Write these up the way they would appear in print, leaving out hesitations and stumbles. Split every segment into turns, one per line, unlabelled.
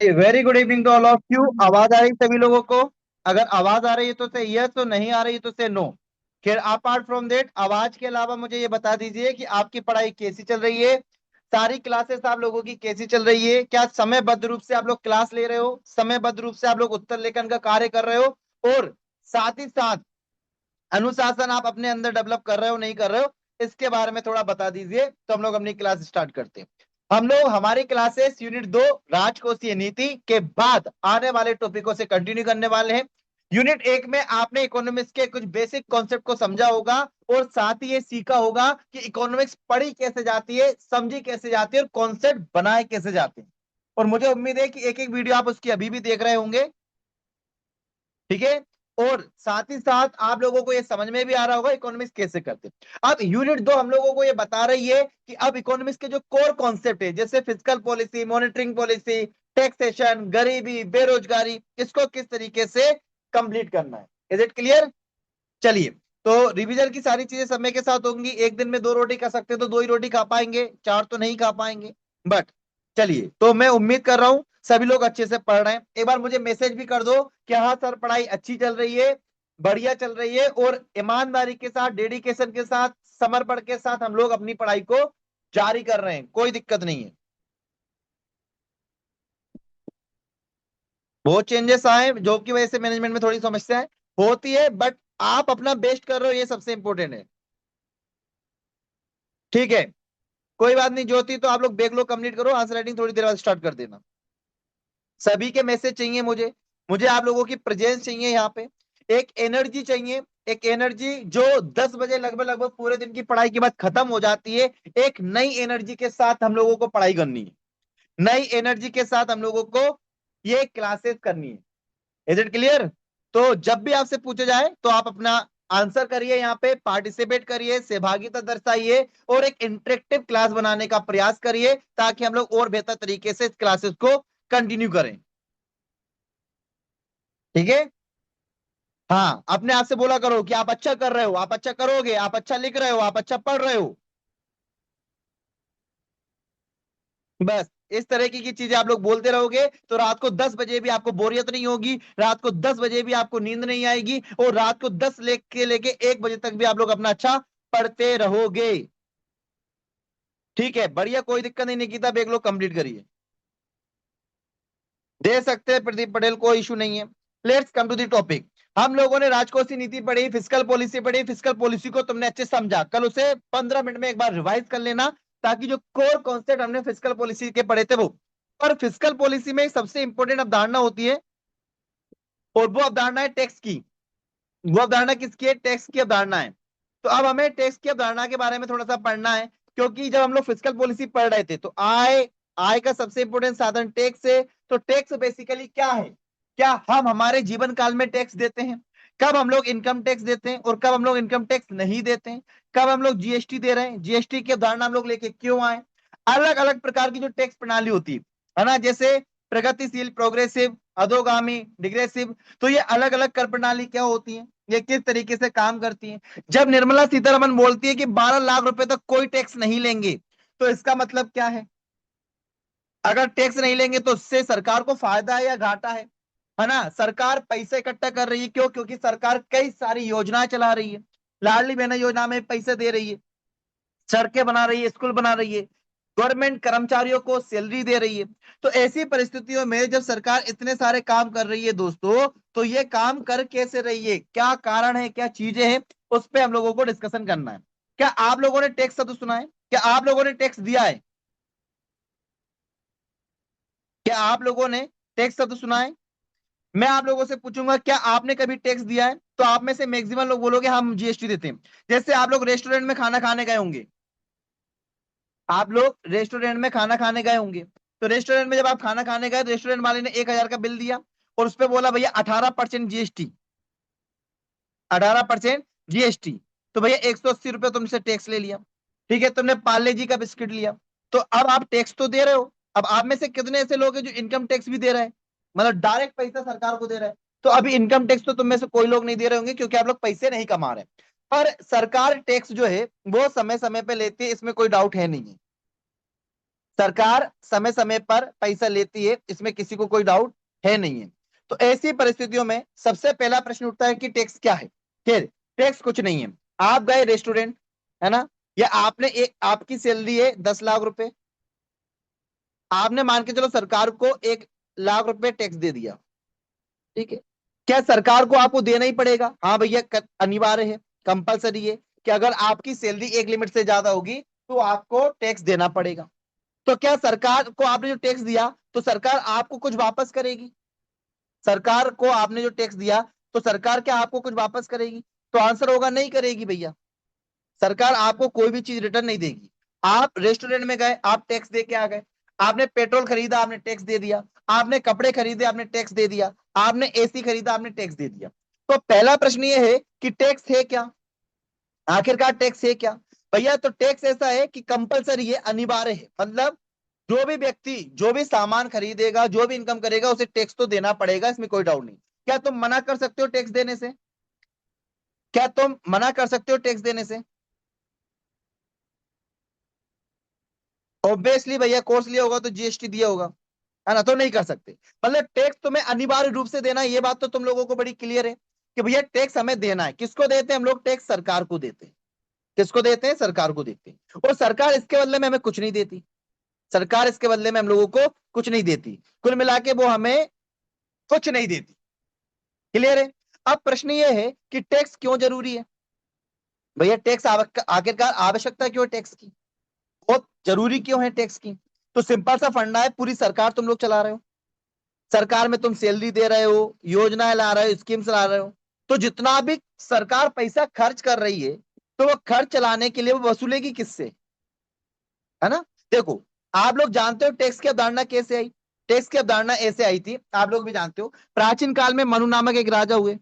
Very good evening to all of you. आवाज आ रही है सभी लोगों को? अगर आवाज आ रही है तो से यस, तो नहीं आ रही है तो से नो। खैर, अपार्ट फ्रॉम देट, आवाज के अलावा मुझे ये बता दीजिए कि आपकी पढ़ाई कैसी चल रही है। सारी क्लासेस आप लोगों की कैसी चल रही है? क्या समयबद्ध रूप से आप लोग क्लास ले रहे हो? समयबद्ध रूप से आप लोग उत्तर लेखन का कार्य कर रहे हो? और साथ ही साथ अनुशासन आप अपने अंदर डेवलप कर रहे हो नहीं कर रहे हो? इसके बारे में थोड़ा बता दीजिए, तो हम लोग अपनी क्लास स्टार्ट करते हैं। हम लोग हमारी क्लासेस यूनिट 2 राजकोषीय नीति के बाद आने वाले टॉपिकों से कंटिन्यू करने वाले हैं। यूनिट 1 में आपने इकोनॉमिक्स के कुछ बेसिक कॉन्सेप्ट को समझा होगा, और साथ ही ये सीखा होगा कि इकोनॉमिक्स पढ़ी कैसे जाती है, समझी कैसे जाती है, और कॉन्सेप्ट बनाए कैसे जाते हैं। और मुझे उम्मीद है कि एक एक वीडियो आप उसकी अभी भी देख रहे होंगे। ठीक है। और साथ ही साथ आप लोगों को ये समझ में भी आ रहा होगा इकोनॉमिक्स कैसे करते हैं। अब यूनिट 2 हम लोगों को ये बता रही है कि अब इकोनॉमिक्स के जो कोर कॉन्सेप्ट है, जैसे physical policy, monitoring policy, taxation, गरीबी, बेरोजगारी, इसको किस तरीके से कंप्लीट करना है। Is it clear? चलिए, तो रिवीजन की सारी चीजें समय के साथ होंगी। एक दिन में 2 रोटी खा सकते हैं तो 2 ही रोटी खा पाएंगे, 4 तो नहीं खा पाएंगे। बट चलिए, तो मैं उम्मीद कर रहा हूं सभी लोग अच्छे से पढ़ रहे हैं। एक बार मुझे मैसेज भी कर दो कि हाँ सर, पढ़ाई अच्छी चल रही है, बढ़िया चल रही है, और ईमानदारी के साथ, डेडिकेशन के साथ, समर्पण के साथ हम लोग अपनी पढ़ाई को जारी कर रहे हैं। कोई दिक्कत नहीं है। बहुत चेंजेस आए जो की वजह से मैनेजमेंट में थोड़ी समस्याएं होती है, बट आप अपना बेस्ट कर रहे हो, ये सबसे इंपॉर्टेंट है। ठीक है, कोई बात नहीं। ज्योति, तो आप लोग बैकलॉग लो, कंप्लीट करो, आंसर राइटिंग थोड़ी देर बाद स्टार्ट कर देना। सभी के मैसेज चाहिए मुझे। मुझे आप लोगों की प्रेजेंस चाहिए यहाँ पे। एक एनर्जी चाहिए, एक एनर्जी जो 10 बजे लगभग लगभग पूरे दिन की पढ़ाई के बाद खत्म हो जाती है। एक नई एनर्जी के साथ हम लोगों को पढ़ाई करनी है। नई एनर्जी के साथ हम लोगों को ये क्लासेस करनी है। Is it clear? तो जब भी आपसे पूछा जाए तो आप अपना आंसर करिए, यहाँ पे पार्टिसिपेट करिए, सहभागिता दर्शाइए, और एक इंटरेक्टिव क्लास बनाने का प्रयास करिए, ताकि हम लोग और बेहतर तरीके से इस क्लासेस को कंटिन्यू करें। ठीक है। हाँ, अपने आप से बोला करो कि आप अच्छा कर रहे हो, आप अच्छा करोगे, आप अच्छा लिख रहे हो, आप अच्छा पढ़ रहे हो। बस इस तरह की चीजें आप लोग बोलते रहोगे तो रात को 10 बजे भी आपको बोरियत नहीं होगी, रात को 10 बजे भी आपको नींद नहीं आएगी, और रात को 10 लेके 1 बजे तक भी आप लोग अपना अच्छा पढ़ते रहोगे। ठीक है, बढ़िया, कोई दिक्कत नहीं। निकिता, बैग लोग कंप्लीट करिए, दे सकते हैं प्रदीप पटेल, कोई इशू नहीं है। Let's come to the topic. हम लोगों ने राजकोषीय नीति पढ़ी, फिजिकल पॉलिसी पढ़ी। फिजिकल पॉलिसी को तुमने अच्छे से समझा, कल उसे 15 मिनट में एक बार रिवाइज कर लेना, ताकि जो कोर कॉन्सेप्ट हमने फिजिकल पॉलिसी के पढ़े थे वो। और फिजिकल पॉलिसी में एक सबसे इंपॉर्टेंट अवधारणा होती है, और वो अवधारणा है टैक्स की। वो अवधारणा किसकी है? टैक्स की अवधारणा है। तो अब हमें टैक्स की अवधारणा के बारे में थोड़ा सा पढ़ना है, क्योंकि जब हम लोग फिजिकल पॉलिसी पढ़ रहे थे तो आय, आय का सबसे इंपॉर्टेंट साधन टैक्स है। तो टैक्स बेसिकली क्या है? क्या हम हमारे जीवन काल में टैक्स देते हैं? कब हम लोग इनकम टैक्स देते हैं और कब हम लोग इनकम टैक्स नहीं देते हैं? कब हम लोग जीएसटी दे रहे हैं? जीएसटी की अवधारणा हम लोग लेके क्यों आए? अलग अलग प्रकार की जो टैक्स प्रणाली होती है ना, जैसे प्रगतिशील, प्रोग्रेसिव, अधोगामी, डिग्रेसिव। तो ये अलग अलग कर प्रणाली क्या होती है, ये किस तरीके से काम करती है? जब निर्मला सीतारमन बोलती है कि 12 लाख रुपए तक कोई टैक्स नहीं लेंगे, तो इसका मतलब क्या है? अगर टैक्स नहीं लेंगे तो उससे सरकार को फायदा है या घाटा है ना? सरकार पैसे इकट्ठा कर रही है, क्यों? क्योंकि सरकार कई सारी योजनाएं चला रही है। लाडली बहना योजना में पैसे दे रही है, सड़कें बना रही है, स्कूल बना रही है, गवर्नमेंट कर्मचारियों को सैलरी दे रही है। तो ऐसी परिस्थितियों में जब सरकार इतने सारे काम कर रही है दोस्तों, तो ये काम कर कैसे रही है, क्या कारण है, क्या चीजें हैं, उस पर हम लोगों को डिस्कशन करना है। क्या आप लोगों ने टैक्स शब्द सुना है? क्या आप लोगों ने टैक्स दिया है? क्या आप लोगों ने टैक्स शब्द सुना है? मैं आप लोगों से पूछूंगा, क्या आपने कभी टैक्स दिया है? तो आप में से मैक्सिमम लोग बोलोगे हम जीएसटी देते हैं। जैसे आप लोग रेस्टोरेंट में खाना खाने गए होंगे, आप लोग रेस्टोरेंट में खाना खाने गए होंगे, तो रेस्टोरेंट में जब आप खाना खाने गए, रेस्टोरेंट वाले ने 1,000 का बिल दिया, और उस पर बोला भैया 18% जीएसटी, 18% जीएसटी। तो भैया 180 रुपये तुमसे टैक्स ले लिया। ठीक है, तुमने पार्ले जी का बिस्किट लिया, तो अब आप टैक्स तो दे रहे हो। अब आप में से कितने ऐसे लोग हैं जो इनकम टैक्स भी दे रहे हैं, मतलब डायरेक्ट पैसा सरकार को दे रहे हैं? तो अभी इनकम टैक्स तो तुम में से कोई लोग नहीं दे रहे होंगे, क्योंकि आप लोग पैसे नहीं कमा रहे। पर सरकार टैक्स जो है वो समय समय पे लेती है, इसमें कोई डाउट है नहीं है। सरकार समय समय पर पैसा लेती है, इसमें किसी को कोई डाउट है नहीं है। तो ऐसी परिस्थितियों में सबसे पहला प्रश्न उठता है कि टैक्स क्या है। फिर टैक्स कुछ नहीं है। आप गए रेस्टोरेंट, है ना, या आपने एक, आपकी सैलरी है 10 लाख रुपए, आपने मान के चलो सरकार को 1 लाख रुपए टैक्स दे दिया, ठीक है। क्या सरकार को आपको देना ही पड़ेगा? हाँ भैया, अनिवार्य है, कंपलसरी है कि अगर आपकी सैलरी एक लिमिट से ज्यादा होगी तो आपको टैक्स देना पड़ेगा। तो क्या सरकार को आपने जो टैक्स दिया तो सरकार आपको कुछ वापस करेगी? सरकार को आपने जो टैक्स दिया तो सरकार क्या आपको कुछ वापस करेगी? तो आंसर होगा नहीं करेगी भैया। सरकार आपको कोई भी चीज रिटर्न नहीं देगी। आप रेस्टोरेंट में गए, आप टैक्स दे के आ गए, आपने पेट्रोल खरीदा, आपने टैक्स दे दिया, आपने कपड़े खरीदे, आपने टैक्स दे दिया, आपने एसी खरीदा, आपने टैक्स दे दिया। तो पहला प्रश्न ये है कि टैक्स है क्या? आखिरकार टैक्स है क्या भैया? तो टैक्स ऐसा है कि कंपलसरी है, अनिवार्य है। मतलब जो भी व्यक्ति जो भी सामान खरीदेगा, जो भी इनकम करेगा, उसे टैक्स तो देना पड़ेगा, इसमें कोई डाउट नहीं। क्या तुम मना कर सकते हो टैक्स देने से? क्या तुम मना कर सकते हो टैक्स देने से? ऑब्वियसली भैया, कोर्स लिया होगा तो जीएसटी दिया होगा, है ना, तो नहीं कर सकते। मतलब टैक्स तुम्हें अनिवार्य रूप से देना है, ये बात तो तुम लोगों को बड़ी क्लियर है कि भैया टैक्स हमें देना है। किसको देते हैं हम लोग टैक्स? सरकार को देते हैं। किसको देते हैं? सरकार को देते हैं। और सरकार इसके बदले में हमें कुछ नहीं देती। सरकार इसके बदले में हम लोगों को कुछ नहीं देती। कुल मिला के वो हमें कुछ नहीं देती। क्लियर है? अब प्रश्न ये है कि टैक्स क्यों जरूरी है भैया? टैक्स आखिरकार आवश्यकता क्यों है टैक्स की? बहुत जरूरी क्यों है टैक्स की? तो सिंपल सा फंडा है, पूरी सरकार तुम लोग चला रहे हो, सरकार में तुम सैलरी दे रहे हो, योजनाएं ला रहे हो, स्कीम्स ला रहे हो। तो जितना भी सरकार पैसा खर्च कर रही है तो वो खर्च चलाने के लिए वो वसूलेगी किससे? है ना। देखो, आप लोग जानते हो टैक्स की अवधारणा कैसे आई? टैक्स की अवधारणा ऐसे आई थी, आप लोग भी जानते हो। प्राचीन काल में मनु नामक एक राजा हुए।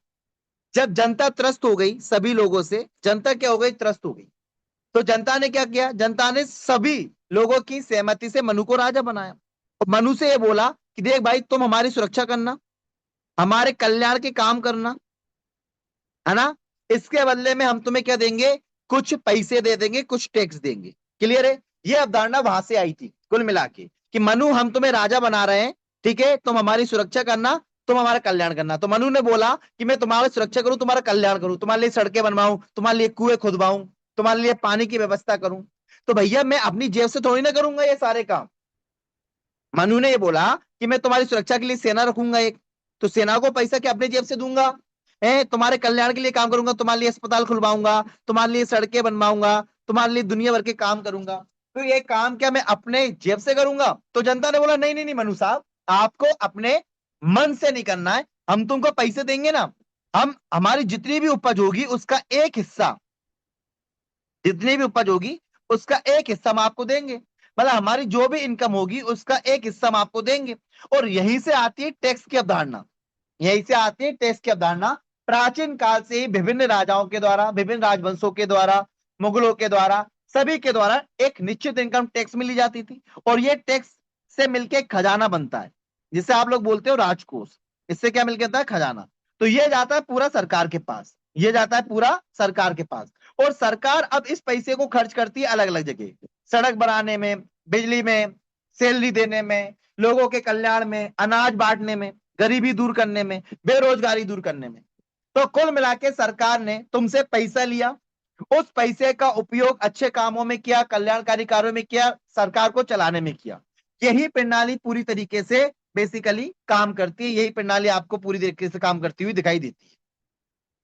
जब जनता त्रस्त हो गई, सभी लोगों से जनता क्या हो गई? त्रस्त हो गई। तो जनता ने क्या किया? जनता ने सभी लोगों की सहमति से मनु को राजा बनाया। और मनु से ये बोला कि देख भाई, तुम हमारी सुरक्षा करना, हमारे कल्याण के काम करना, है ना। इसके बदले में हम तुम्हें क्या देंगे? कुछ पैसे दे देंगे, कुछ टैक्स देंगे। क्लियर है? ये अवधारणा वहां से आई थी कुल मिला के कि मनु, हम तुम्हें राजा बना रहे हैं, ठीक है, तुम हमारी सुरक्षा करना, तुम हमारा कल्याण करना। तो मनु ने बोला कि मैं तुम्हारी सुरक्षा करूं, तुम्हारा कल्याण करूं, तुम्हारे लिए सड़कें बनवाऊं, तुम्हारे लिए कुएं खुदवाऊं, तुम्हारे लिए पानी की व्यवस्था करूं। तो भैया मैं अपनी जेब से थोड़ी ना करूंगा ये सारे काम। मनु ने ये बोला कि मैं तुम्हारी सुरक्षा के लिए सेना रखूंगा एक, तो सेना को पैसा क्या अपने जेब से दूंगा? तुम्हारे कल्याण के लिए काम करूंगा, तुम्हारे लिए अस्पताल खुलवाऊंगा, तुम्हारे लिए सड़कें बनवाऊंगा, तुम्हारे लिए दुनिया भर के काम करूंगा। तो ये काम क्या मैं अपने जेब से करूंगा? तो जनता ने बोला नहीं नहीं नहीं मनु साहब, आपको अपने मन से नहीं करना है, हम तुमको पैसे देंगे ना, हम हमारी जितनी भी उपज होगी उसका एक हिस्सा, जितनी भी उपज होगी उसका एक हिस्सा हम आपको देंगे। मतलब हमारी जो भी इनकम होगी उसका एक हिस्सा हम आपको देंगे। और यहीं से आती है टैक्स की अवधारणा। यहीं से आती है टैक्स की अवधारणा। प्राचीन काल से ही विभिन्न राजाओं के द्वारा, विभिन्न राजवंशों के द्वारा, मुगलों के द्वारा, सभी के द्वारा एक निश्चित इनकम टैक्स मिली जाती थी। और ये टैक्स से मिलके खजाना बनता है, जिसे आप लोग बोलते हो राजकोष। इससे क्या मिलके आता है? खजाना। तो ये जाता है पूरा सरकार के पास, ये जाता है पूरा सरकार के पास। और सरकार अब इस पैसे को खर्च करती है अलग अलग जगह, सड़क बनाने में, बिजली में, सैलरी देने में, लोगों के कल्याण में, अनाज बांटने में, गरीबी दूर करने में, बेरोजगारी दूर करने में। तो कुल मिला के सरकार ने तुमसे पैसा लिया, उस पैसे का उपयोग अच्छे कामों में किया, कल्याणकारी कार्यों में किया, सरकार को चलाने में किया। यही प्रणाली पूरी तरीके से बेसिकली काम करती है, यही प्रणाली आपको पूरी तरीके से काम करती हुई दिखाई देती है।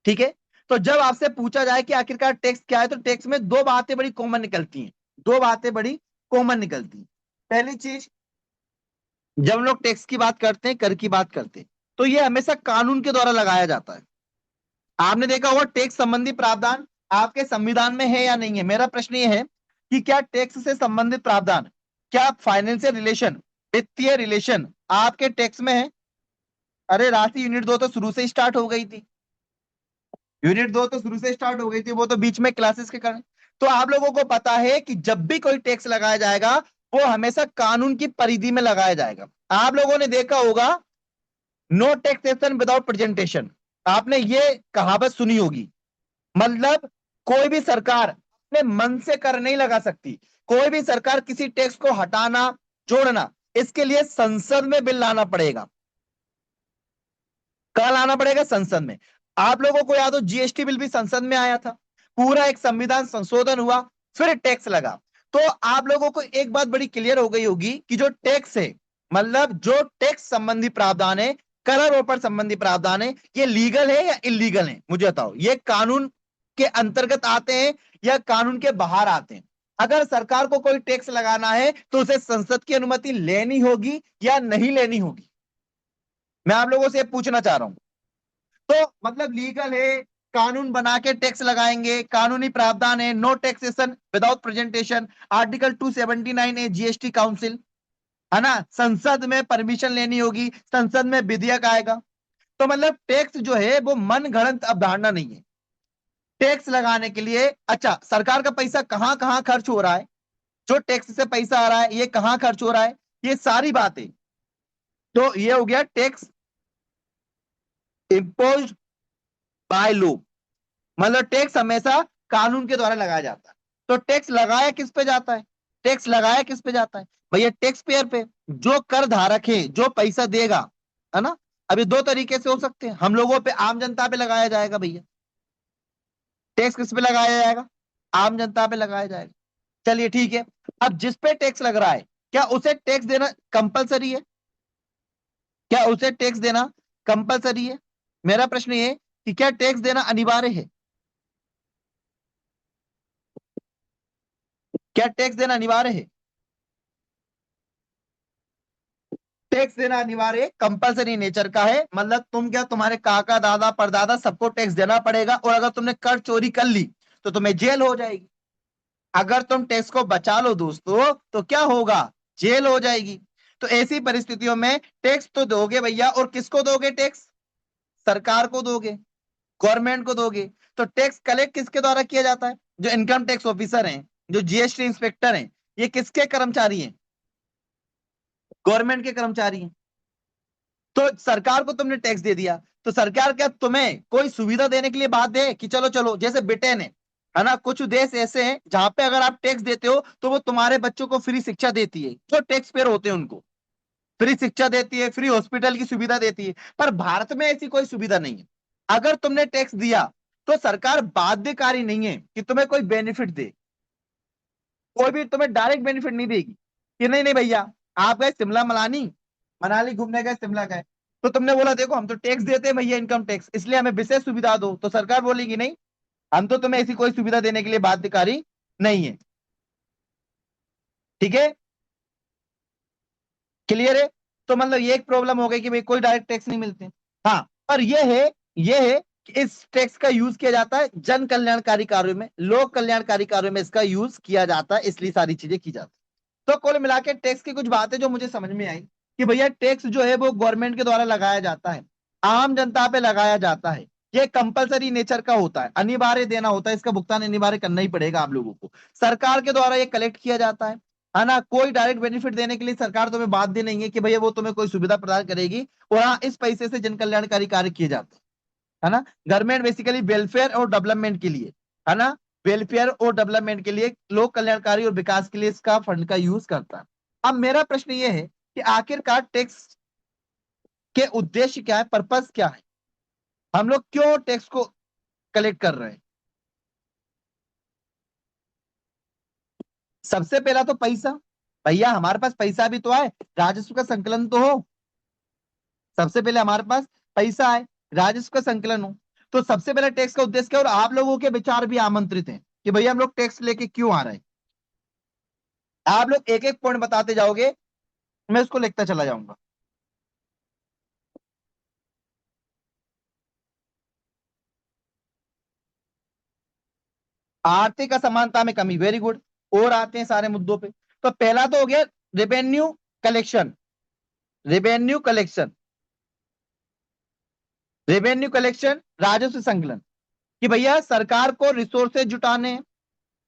ठीक है। तो जब आपसे पूछा जाए कि आखिरकार टैक्स क्या है, तो टैक्स में दो बातें बड़ी कॉमन निकलती हैं। दो बातें बड़ी कॉमन निकलती हैं। पहली चीज, जब हम लोग टैक्स की बात करते हैं, कर की बात करते हैं, तो ये हमेशा कानून के द्वारा लगाया जाता है। आपने देखा होगा टैक्स संबंधी प्रावधान आपके संविधान में है या नहीं है। मेरा प्रश्न ये है कि क्या टैक्स से संबंधित प्रावधान, क्या फाइनेंशियल रिलेशन, वित्तीय रिलेशन आपके टैक्स में है? अरे राशि यूनिट 2 तो शुरू से स्टार्ट हो गई थी, यूनिट 2 तो शुरू से स्टार्ट हो गई थी, वो तो बीच में क्लासेस के कारण। तो आप लोगों को पता है कि जब भी कोई टैक्स लगाया जाएगा वो हमेशा कानून की परिधि में लगाया जाएगा। आप लोगों ने देखा होगा नो टैक्सेशन विदाउट प्रेजेंटेशन, आपने ये कहावत सुनी होगी। मतलब कोई भी सरकार अपने मन से कर नहीं लगा सकती। कोई भी सरकार किसी टैक्स को हटाना जोड़ना, इसके लिए संसद में बिल लाना पड़ेगा। कल आना पड़ेगा संसद में। आप लोगों को याद हो जीएसटी बिल भी संसद में आया था, पूरा एक संविधान संशोधन हुआ, फिर टैक्स लगा। तो आप लोगों को एक बात बड़ी क्लियर हो गई होगी कि जो टैक्स है, मतलब जो टैक्स संबंधी प्रावधान है, करारोपण संबंधी प्रावधान है, ये लीगल है या इलीगल है? मुझे बताओ, ये कानून के अंतर्गत आते हैं या कानून के बाहर आते हैं? अगर सरकार को कोई टैक्स लगाना है तो उसे संसद की अनुमति लेनी होगी या नहीं लेनी होगी? मैं आप लोगों से पूछना चाह रहा हूं। तो मतलब लीगल है, कानून बना के टैक्स लगाएंगे, कानूनी प्रावधान है, no taxation without presentation, article 279 है जीएसटी काउंसिल, है ना, संसद में परमिशन लेनी होगी, संसद में विधेयक आएगा। तो मतलब टैक्स जो है वो मन गढ़ंत अवधारणा नहीं है। टैक्स लगाने के लिए, अच्छा, सरकार का पैसा कहां कहां खर्च हो रहा है, जो टैक्स से पैसा आ रहा है ये कहां खर्च हो रहा है, ये सारी बातें। तो ये हो गया टैक्स इम्पोज बाय लॉ, मतलब टैक्स हमेशा कानून के द्वारा लगाया जाता है। तो टैक्स लगाया किस पे जाता है? टैक्स लगाया किस पे जाता है भैया? टैक्स पेयर पे, जो कर धारक है, जो पैसा देगा, है ना। अभी दो तरीके से हो सकते हैं, हम लोगों पे, आम जनता पे लगाया जाएगा भैया। टैक्स किस पे लगाया जाएगा? आम जनता पे लगाया जाएगा। चलिए ठीक है, अब जिस पे टैक्स लग रहा है, क्या उसे टैक्स देना कंपलसरी है? क्या उसे टैक्स देना कंपलसरी है? मेरा प्रश्न ये कि क्या टैक्स देना अनिवार्य है? क्या टैक्स देना अनिवार्य है? टैक्स देना अनिवार्य, कंपलसरी नेचर का है, मतलब तुम क्या, तुम्हारे काका दादा परदादा सबको टैक्स देना पड़ेगा, और अगर तुमने कर चोरी कर ली तो तुम्हें जेल हो जाएगी। अगर तुम टैक्स को बचा लो दोस्तों तो क्या होगा? जेल हो जाएगी। तो ऐसी परिस्थितियों में टैक्स तो दोगे भैया, और किसको दोगे टैक्स? सरकार को दोगे, गवर्नमेंट को दोगे। तो टैक्स कलेक्ट किसके द्वारा किया जाता है? जो इनकम टैक्स ऑफिसर हैं, जो जीएसटी इंस्पेक्टर हैं, ये किसके कर्मचारी हैं? गवर्नमेंट के कर्मचारी हैं। तो सरकार को तुमने टैक्स दे दिया, तो सरकार क्या तुम्हें कोई सुविधा देने के लिए बाध्य है कि चलो चलो, जैसे ब्रिटेन है ना, कुछ देश ऐसे हैं जहां पे अगर आप टैक्स देते हो तो वो तुम्हारे बच्चों को फ्री शिक्षा देती है, जो टैक्स पेयर होते हैं उनको फ्री शिक्षा देती है, फ्री हॉस्पिटल की सुविधा देती है। पर भारत में ऐसी कोई सुविधा नहीं है। अगर तुमने टैक्स दिया तो सरकार बाध्यकारी नहीं है कि तुम्हें कोई बेनिफिट दे, कोई भी तुम्हें डायरेक्ट बेनिफिट नहीं देगी कि नहीं नहीं भैया, आप गए शिमला मनाली, मनाली घूमने गए, शिमला गए, तो तुमने बोला देखो हम तो टैक्स देते हैं भैया, इनकम टैक्स, इसलिए हमें विशेष सुविधा दो, तो सरकार बोलेगी नहीं, हम तो तुम्हें ऐसी कोई सुविधा देने के लिए बाध्यकारी नहीं है। ठीक है, क्लियर है? तो मतलब ये एक प्रॉब्लम हो गई कि भाई कोई डायरेक्ट टैक्स नहीं मिलते। हाँ, पर ये है कि इस टैक्स का यूज किया जाता है जन कल्याणकारी कार्यों में, लोक कल्याणकारी कार्यों में इसका यूज किया जाता है, इसलिए सारी चीजें की जाती है। तो कुल मिला के टैक्स की कुछ बातें जो मुझे समझ में आई कि भैया टैक्स जो है वो गवर्नमेंट के द्वारा लगाया जाता है, आम जनता पे लगाया जाता है, ये कंपलसरी नेचर का होता है, अनिवार्य देना होता है, इसका भुगतान अनिवार्य करना ही पड़ेगा आप लोगों को। सरकार के द्वारा ये कलेक्ट किया जाता है ना, कोई डायरेक्ट बेनिफिट देने के लिए सरकार तुम्हें बाध्य नहीं है कि भैया वो तुम्हें कोई सुविधा प्रदान करेगी, और हाँ, इस पैसे से जन कल्याणकारी कार्य किए जाते हैं, है ना। गवर्नमेंट बेसिकली वेलफेयर और डेवलपमेंट के लिए, है ना, वेलफेयर और डेवलपमेंट के लिए, लोक कल्याणकारी और विकास के लिए इसका फंड का यूज करता है। अब मेरा प्रश्न ये है कि आखिरकार टैक्स के उद्देश्य क्या है, पर्पस क्या है, हम लोग क्यों टैक्स को कलेक्ट कर रहे हैं? सबसे पहला तो पैसा, भैया हमारे पास पैसा भी तो आए, राजस्व का संकलन तो हो। सबसे पहले हमारे पास पैसा है, राजस्व का संकलन हो। तो सबसे पहले टैक्स का उद्देश्य क्या है, और आप लोगों के विचार भी आमंत्रित हैं कि भैया हम लोग टैक्स लेके क्यों आ रहे हैं। आप लोग एक एक पॉइंट बताते जाओगे, मैं उसको लिखता चला जाऊंगा। आर्थिक असमानता में कमी, वेरी गुड। और आते हैं सारे मुद्दों पे। तो पहला तो हो गया revenue collection, revenue collection, revenue collection, राजस्व संकलन, कि भैया सरकार को रिसोर्सेज जुटाने हैं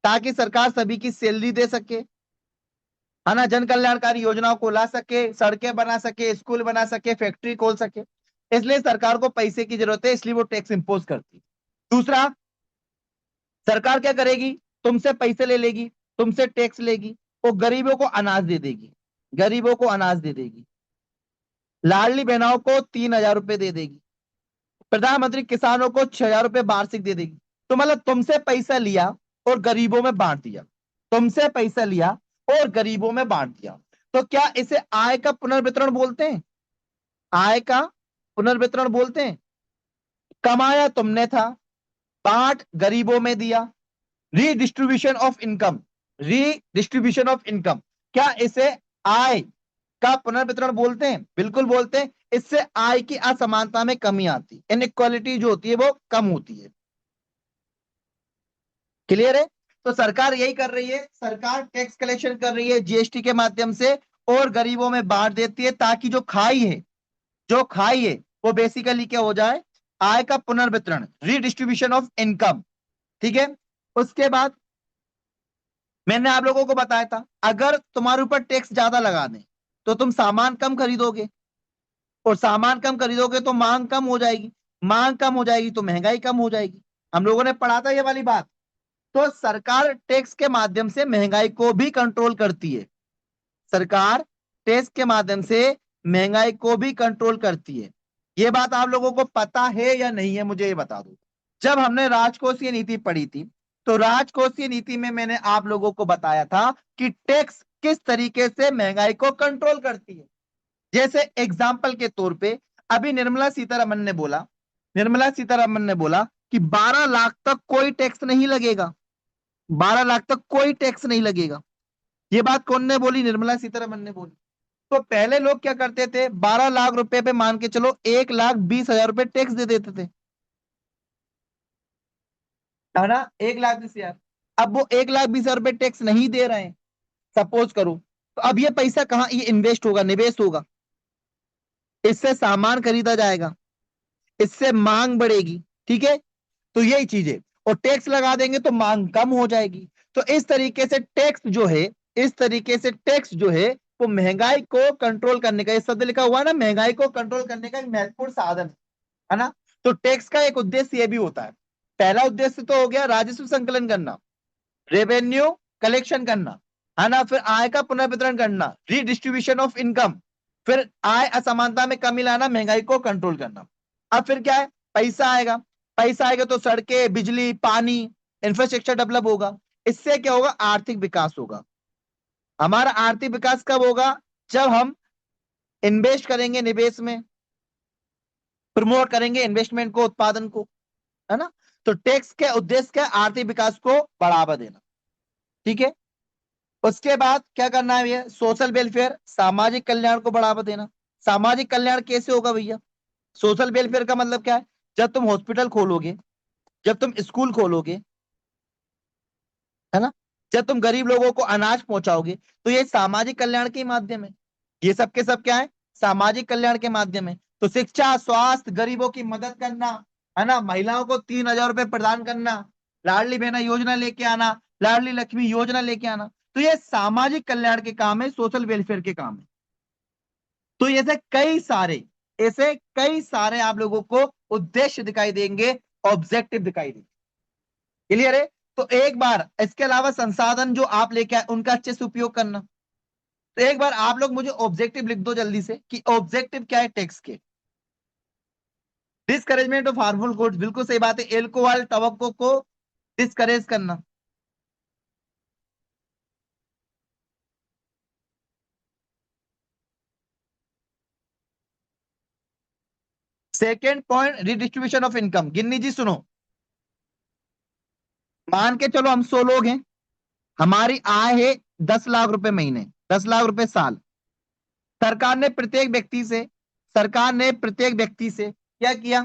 ताकि सरकार सभी की सैलरी दे सके, है ना, जन कल्याणकारी योजनाओं को ला सके, सड़कें बना सके, स्कूल बना सके, फैक्ट्री खोल सके। इसलिए सरकार को पैसे की जरूरत है, इसलिए वो टैक्स इंपोज करती है। दूसरा, सरकार क्या करेगी, तुमसे पैसे ले लेगी, तुमसे टैक्स लेगी, वो गरीबों को अनाज दे देगी। गरीबों को अनाज दे देगी, लाडली बहनों को 3,000 रुपए दे देगी, प्रधानमंत्री किसानों को 6,000 रुपए वार्षिक दे देगी। तो मतलब तुमसे पैसा लिया और गरीबों में बांट दिया, तुमसे पैसा लिया और गरीबों में बांट दिया। तो क्या इसे आय का पुनर्वितरण बोलते हैं? आय का पुनर्वितरण बोलते हैं। कमाया तुमने था, बांट गरीबों में दिया, redistribution of income, redistribution of income. क्या इसे आय का पुनर्वितरण बोलते हैं? बिल्कुल बोलते हैं। इससे आय की असमानता में कमी आती है, इनइक्वालिटी जो होती है वो कम होती है। क्लियर है? तो सरकार यही कर रही है, सरकार टैक्स कलेक्शन कर रही है जीएसटी के माध्यम से और गरीबों में बांट देती है, ताकि जो खाई है, जो खाई है वो बेसिकली क्या हो जाए, आय का पुनर्वितरण, रीडिस्ट्रीब्यूशन ऑफ इनकम। ठीक है। उसके बाद मैंने आप लोगों को बताया था, अगर तुम्हारे ऊपर टैक्स ज्यादा लगा दें तो तुम सामान कम खरीदोगे, और सामान कम खरीदोगे तो मांग कम हो जाएगी, मांग कम हो जाएगी तो महंगाई कम हो जाएगी। हम लोगों ने पढ़ा था ये वाली बात। तो सरकार टैक्स के माध्यम से महंगाई को भी कंट्रोल करती है, सरकार टैक्स के माध्यम से महंगाई को भी कंट्रोल करती है। ये बात आप लोगों को पता है या नहीं है, मुझे ये बता दो। जब हमने राजकोषीय नीति पढ़ी थी, तो राजकोषीय नीति में मैंने आप लोगों को बताया था कि टैक्स किस तरीके से महंगाई को कंट्रोल करती है। जैसे एग्जाम्पल के तौर पे अभी निर्मला सीतारमन ने बोला, निर्मला सीतारमन ने बोला कि 12 लाख तक कोई टैक्स नहीं लगेगा, 12 लाख तक कोई टैक्स नहीं लगेगा। ये बात कौन ने बोली? निर्मला सीतारमन ने बोली। तो पहले लोग क्या करते थे, 12 लाख रुपए पे मान के चलो 1,20,000 रुपए टैक्स दे देते थे, है ना, 1,20,000। अब वो 1,20,000 रुपए टैक्स नहीं दे रहे हैं, सपोज करो, तो अब ये पैसा कहाँ, ये इन्वेस्ट होगा, निवेश होगा, इससे सामान खरीदा जाएगा, इससे मांग बढ़ेगी। ठीक है। तो यही चीज है, और टैक्स लगा देंगे तो मांग कम हो जाएगी। तो इस तरीके से टैक्स जो है, इस तरीके से टैक्स जो है वो महंगाई को कंट्रोल करने का, ये शब्द लिखा हुआ है ना, महंगाई को कंट्रोल करने का एक महत्वपूर्ण साधन है ना। तो टैक्स का एक उद्देश्य ये भी होता है। पहला उद्देश्य तो हो गया राजस्व संकलन करना, रेवेन्यू कलेक्शन करना, है ना। फिर आय का पुनर्वितरण करना, रीडिस्ट्रीब्यूशन ऑफ इनकम। फिर आय असमानता में कमी लाना, महंगाई को कंट्रोल करना। अब फिर क्या है, पैसा आएगा, पैसा आएगा तो सड़कें, बिजली, पानी, इंफ्रास्ट्रक्चर डेवलप होगा। इससे क्या होगा, आर्थिक विकास होगा। हमारा आर्थिक विकास कब होगा, जब हम इन्वेस्ट करेंगे, निवेश में प्रमोट करेंगे इन्वेस्टमेंट को, उत्पादन को, है ना। तो टैक्स के उद्देश्य क्या, आर्थिक विकास को बढ़ावा देना। ठीक है। उसके बाद क्या करना है भैया, सोशल वेलफेयर, सामाजिक कल्याण को बढ़ावा देना। सामाजिक कल्याण कैसे होगा भैया? सोशल वेलफेयर का मतलब क्या है, जब तुम हॉस्पिटल खोलोगे, जब तुम स्कूल खोलोगे, है ना, जब तुम गरीब लोगों को अनाज पहुंचाओगे, तो ये सामाजिक कल्याण के माध्यम है। ये सब के सब क्या है, सामाजिक कल्याण के माध्यम है। तो शिक्षा, स्वास्थ्य, गरीबों की मदद करना, है ना, महिलाओं को 3,000 रुपए प्रदान करना, लाडली बहना योजना लेके आना, लाडली लक्ष्मी योजना लेके आना, तो ये सामाजिक कल्याण के काम है, सोशल वेलफेयर के काम है। तो ऐसे कई सारे आप लोगों को उद्देश्य दिखाई देंगे, ऑब्जेक्टिव दिखाई देंगे। क्लियर है? तो एक बार इसके अलावा संसाधन जो आप लेके आए उनका अच्छे से उपयोग करना। तो एक बार आप लोग मुझे ऑब्जेक्टिव लिख दो जल्दी से कि ऑब्जेक्टिव क्या है टैक्स के। डिस्करेजमेंट ऑफ हार्मफुल गुड्स, बिल्कुल सही बात है, एल्कोहल, टबैको को डिस्करेज करना। Second point, redistribution of income. Ginni ji सुनो, मान के चलो हम 100 लोग हैं, हमारी आय है 10 लाख रुपए महीने, 10 लाख रुपए साल। सरकार ने प्रत्येक व्यक्ति से, सरकार ने प्रत्येक व्यक्ति से क्या किया,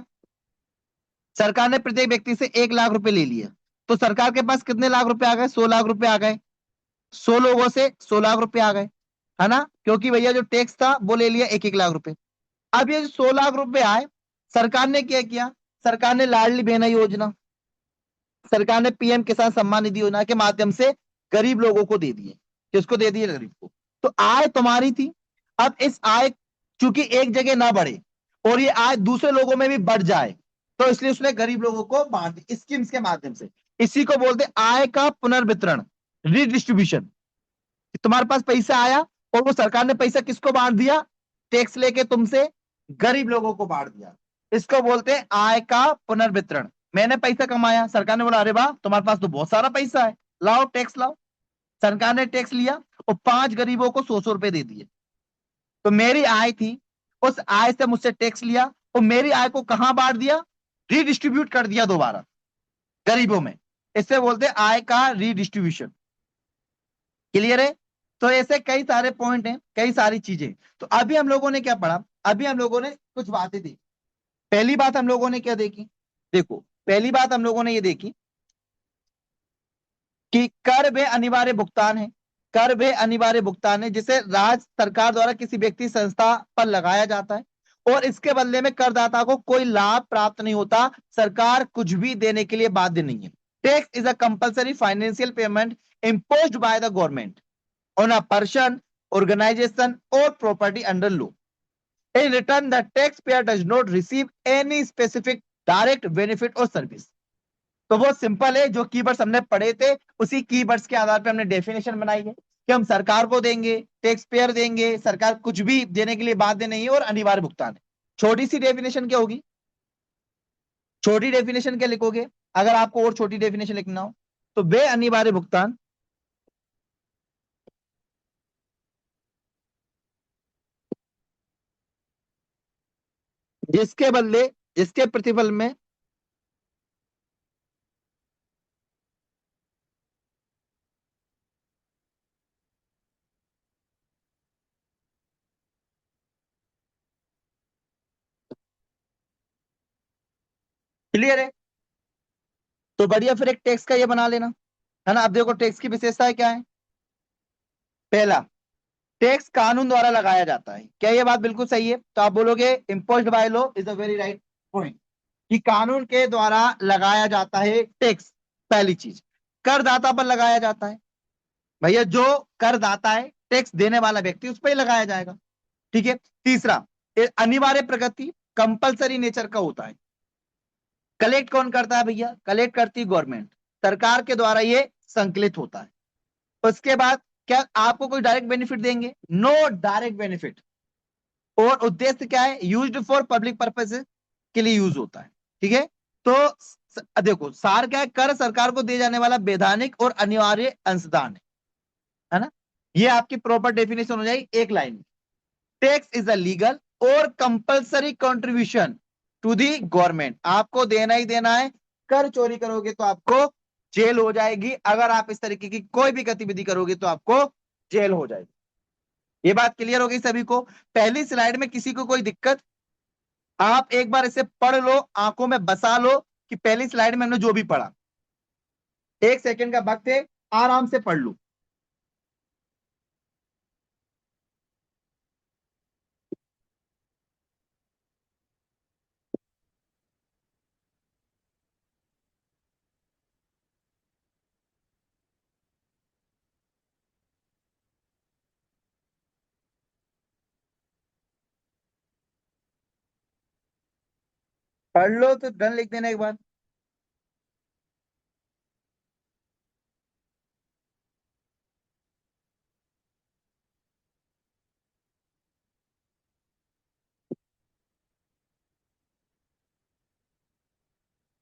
सरकार ने प्रत्येक व्यक्ति से 1 लाख रुपए ले लिया। तो सरकार के पास कितने लाख रुपए आ गए, 100 लाख रुपए आ गए। 100 लोगों से 100 लाख रुपए आ गए, है ना, क्योंकि भैया जो टैक्स था वो ले लिया 1-1 लाख रुपए। अब ये 100 लाख रुपए आए, सरकार ने क्या किया, सरकार ने लाडली बहना योजना, सरकार ने पीएम किसान सम्मान निधि योजना के माध्यम से गरीब लोगों को दे दिए। किसको दे दिए, गरीब को। तो आय तुम्हारी थी, अब इस आय चूंकि एक जगह ना बढ़े और ये आय दूसरे लोगों में भी बढ़ जाए, तो इसलिए उसने गरीब लोगों को बांट दी स्कीम्स के माध्यम से। इसी को बोलते आय का पुनर्वितरण, रीडिस्ट्रीब्यूशन। तुम्हारे पास पैसा आया और वो सरकार ने पैसा किसको बांट दिया? टैक्स लेके तुमसे गरीब लोगों को बांट दिया। इसको बोलते हैं आय का पुनर्वितरण। मैंने पैसा कमाया, सरकार ने बोला अरे वाह तुम्हारे पास तो बहुत सारा पैसा है, लाओ टैक्स लाओ। सरकार ने टैक्स लिया और 5 गरीबों को 100-100 रुपए दे दिए। तो मेरी आय थी, उस आय से मुझसे टैक्स लिया और मेरी आय को कहां बांट दिया? रीडिस्ट्रीब्यूट कर दिया दोबारा गरीबों में। इससे बोलते हैं आय का रीडिस्ट्रीब्यूशन। क्लियर है? तो ऐसे कई सारे पॉइंट हैं, कई सारी चीजें। तो अभी हम लोगों ने क्या पढ़ा? अभी हम लोगों ने कुछ बातें देखी। पहली बात हम लोगों ने क्या देखी? देखो, पहली बात हम लोगों ने ये देखी कि कर वे अनिवार्य भुगतान है। कर वे अनिवार्य भुगतान है जिसे राज्य सरकार द्वारा किसी व्यक्ति संस्था पर लगाया जाता है और इसके बदले में करदाता को कोई लाभ प्राप्त नहीं होता। सरकार कुछ भी देने के लिए बाध्य नहीं है। Tax is a compulsory financial payment imposed by the government on a person, organization or property under law. In return, the taxpayer does not receive any specific direct benefit or service. तो वो simple है, जो keywords हमने पढ़े थे उसी keywords के आधार पर हमने डेफिनेशन बनाई है कि हम सरकार को देंगे, टैक्स पेयर देंगे, सरकार कुछ भी देने के लिए बाध्य नहीं है और अनिवार्य भुगतान है। छोटी सी डेफिनेशन क्या होगी? छोटी डेफिनेशन क्या लिखोगे अगर आपको और छोटी डेफिनेशन लिखना हो? तो वे अनिवार्य भुगतान जिसके बदले, जिसके प्रतिफल में क्लियर है? तो बढ़िया, फिर एक टैक्स का ये बना लेना है ना। अब देखो टैक्स की विशेषताएं क्या है। पहला, टैक्स कानून द्वारा लगाया जाता है। क्या ये बात बिल्कुल सही है? तो आप बोलोगे imposed by law is a very right point, कि कानून के द्वारा लगाया जाता है टैक्स। पहली चीज, करदाता पर लगाया जाता है। भैया जो करदाता है, टैक्स देने वाला व्यक्ति, उस पर ही लगाया जाएगा। ठीक है। तीसरा, अनिवार्य प्रगति, कंपलसरी नेचर का होता है। कलेक्ट कौन करता है भैया? कलेक्ट करती गवर्नमेंट, सरकार के द्वारा ये संकलित होता है। उसके बाद क्या आपको कोई डायरेक्ट बेनिफिट देंगे? No direct benefit. और उद्देश्य क्या है? यूज्ड फॉर पब्लिक पर्पसेस के लिए यूज होता है। ठीक है। तो देखो सार क्या है? कर सरकार को दिए जाने वाला वैधानिक और अनिवार्य अंशदान है ना। ये आपकी प्रॉपर डेफिनेशन हो जाएगी एक लाइन में। टैक्स इज अ लीगल और compulsory contribution to the government. आपको देना ही देना है। कर चोरी करोगे तो आपको जेल हो जाएगी। अगर आप इस तरीके की कोई भी गतिविधि करोगे तो आपको जेल हो जाएगी। ये बात क्लियर हो गई सभी को? पहली स्लाइड में किसी को कोई दिक्कत? आप एक बार इसे पढ़ लो, आंखों में बसा लो कि पहली स्लाइड में हमने जो भी पढ़ा। 1 सेकंड का वक्त है, आराम से पढ़ लो। पढ़ लो तो डन लिख देना एक बार।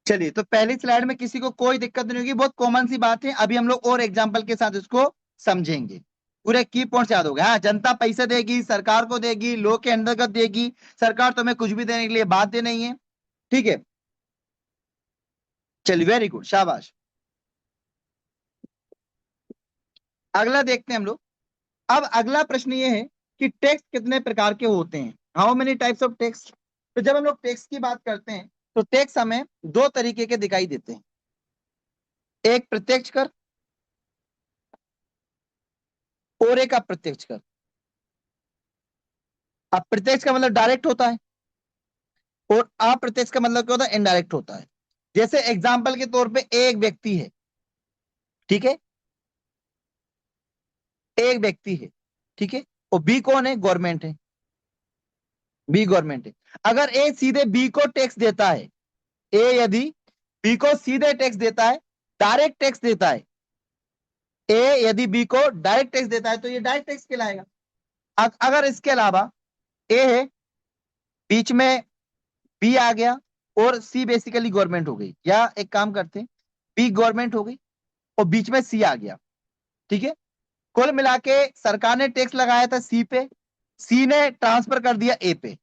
चलिए, तो पहली स्लाइड में किसी को कोई दिक्कत नहीं होगी, बहुत कॉमन सी बात है। अभी हम लोग और एग्जांपल के साथ इसको समझेंगे। पूरे की पॉइंट्स याद हो गए? हाँ, जनता पैसे देगी, सरकार को देगी, लो के अंतर्गत देगी। सरकार तुम्हें कुछ भी देने के लिए बाध्य नहीं है। ठीक है, चलिए वेरी गुड, शाबाश। अगला देखते हैं हम लोग। अब अगला प्रश्न ये है कि टैक्स कितने प्रकार के होते हैं? How many types of tax? तो जब हम लोग टैक्स की बात करते हैं तो टैक्स हमें दो तरीके के दिखाई देते हैं। एक प्रत्यक्ष कर और एक अप्रत्यक्ष कर। अप्रत्यक्ष का मतलब डायरेक्ट होता है और अप्रत्यक्ष का मतलब क्या होता है? इनडायरेक्ट होता है। जैसे एग्जाम्पल के तौर पे एक व्यक्ति है, ठीक है, एक व्यक्ति है, ठीक है, और बी कौन है? गवर्नमेंट है। बी गवर्नमेंट है। अगर ए सीधे बी को टैक्स देता है, ए यदि बी को सीधे टैक्स देता है, डायरेक्ट टैक्स देता है, ए यदि बी को डायरेक्ट टैक्स देता है तो ये डायरेक्ट टैक्स कहलाएगा। अगर इसके अलावा ए है, बीच में बी आ गया और सी बेसिकली गवर्नमेंट हो गई, या एक काम करते हैं, बी गवर्नमेंट हो गई और बीच में सी आ गया, ठीक है। कुल मिला के सरकार ने टैक्स लगाया था सी पे, सी ने ट्रांसफर कर दिया ए पे।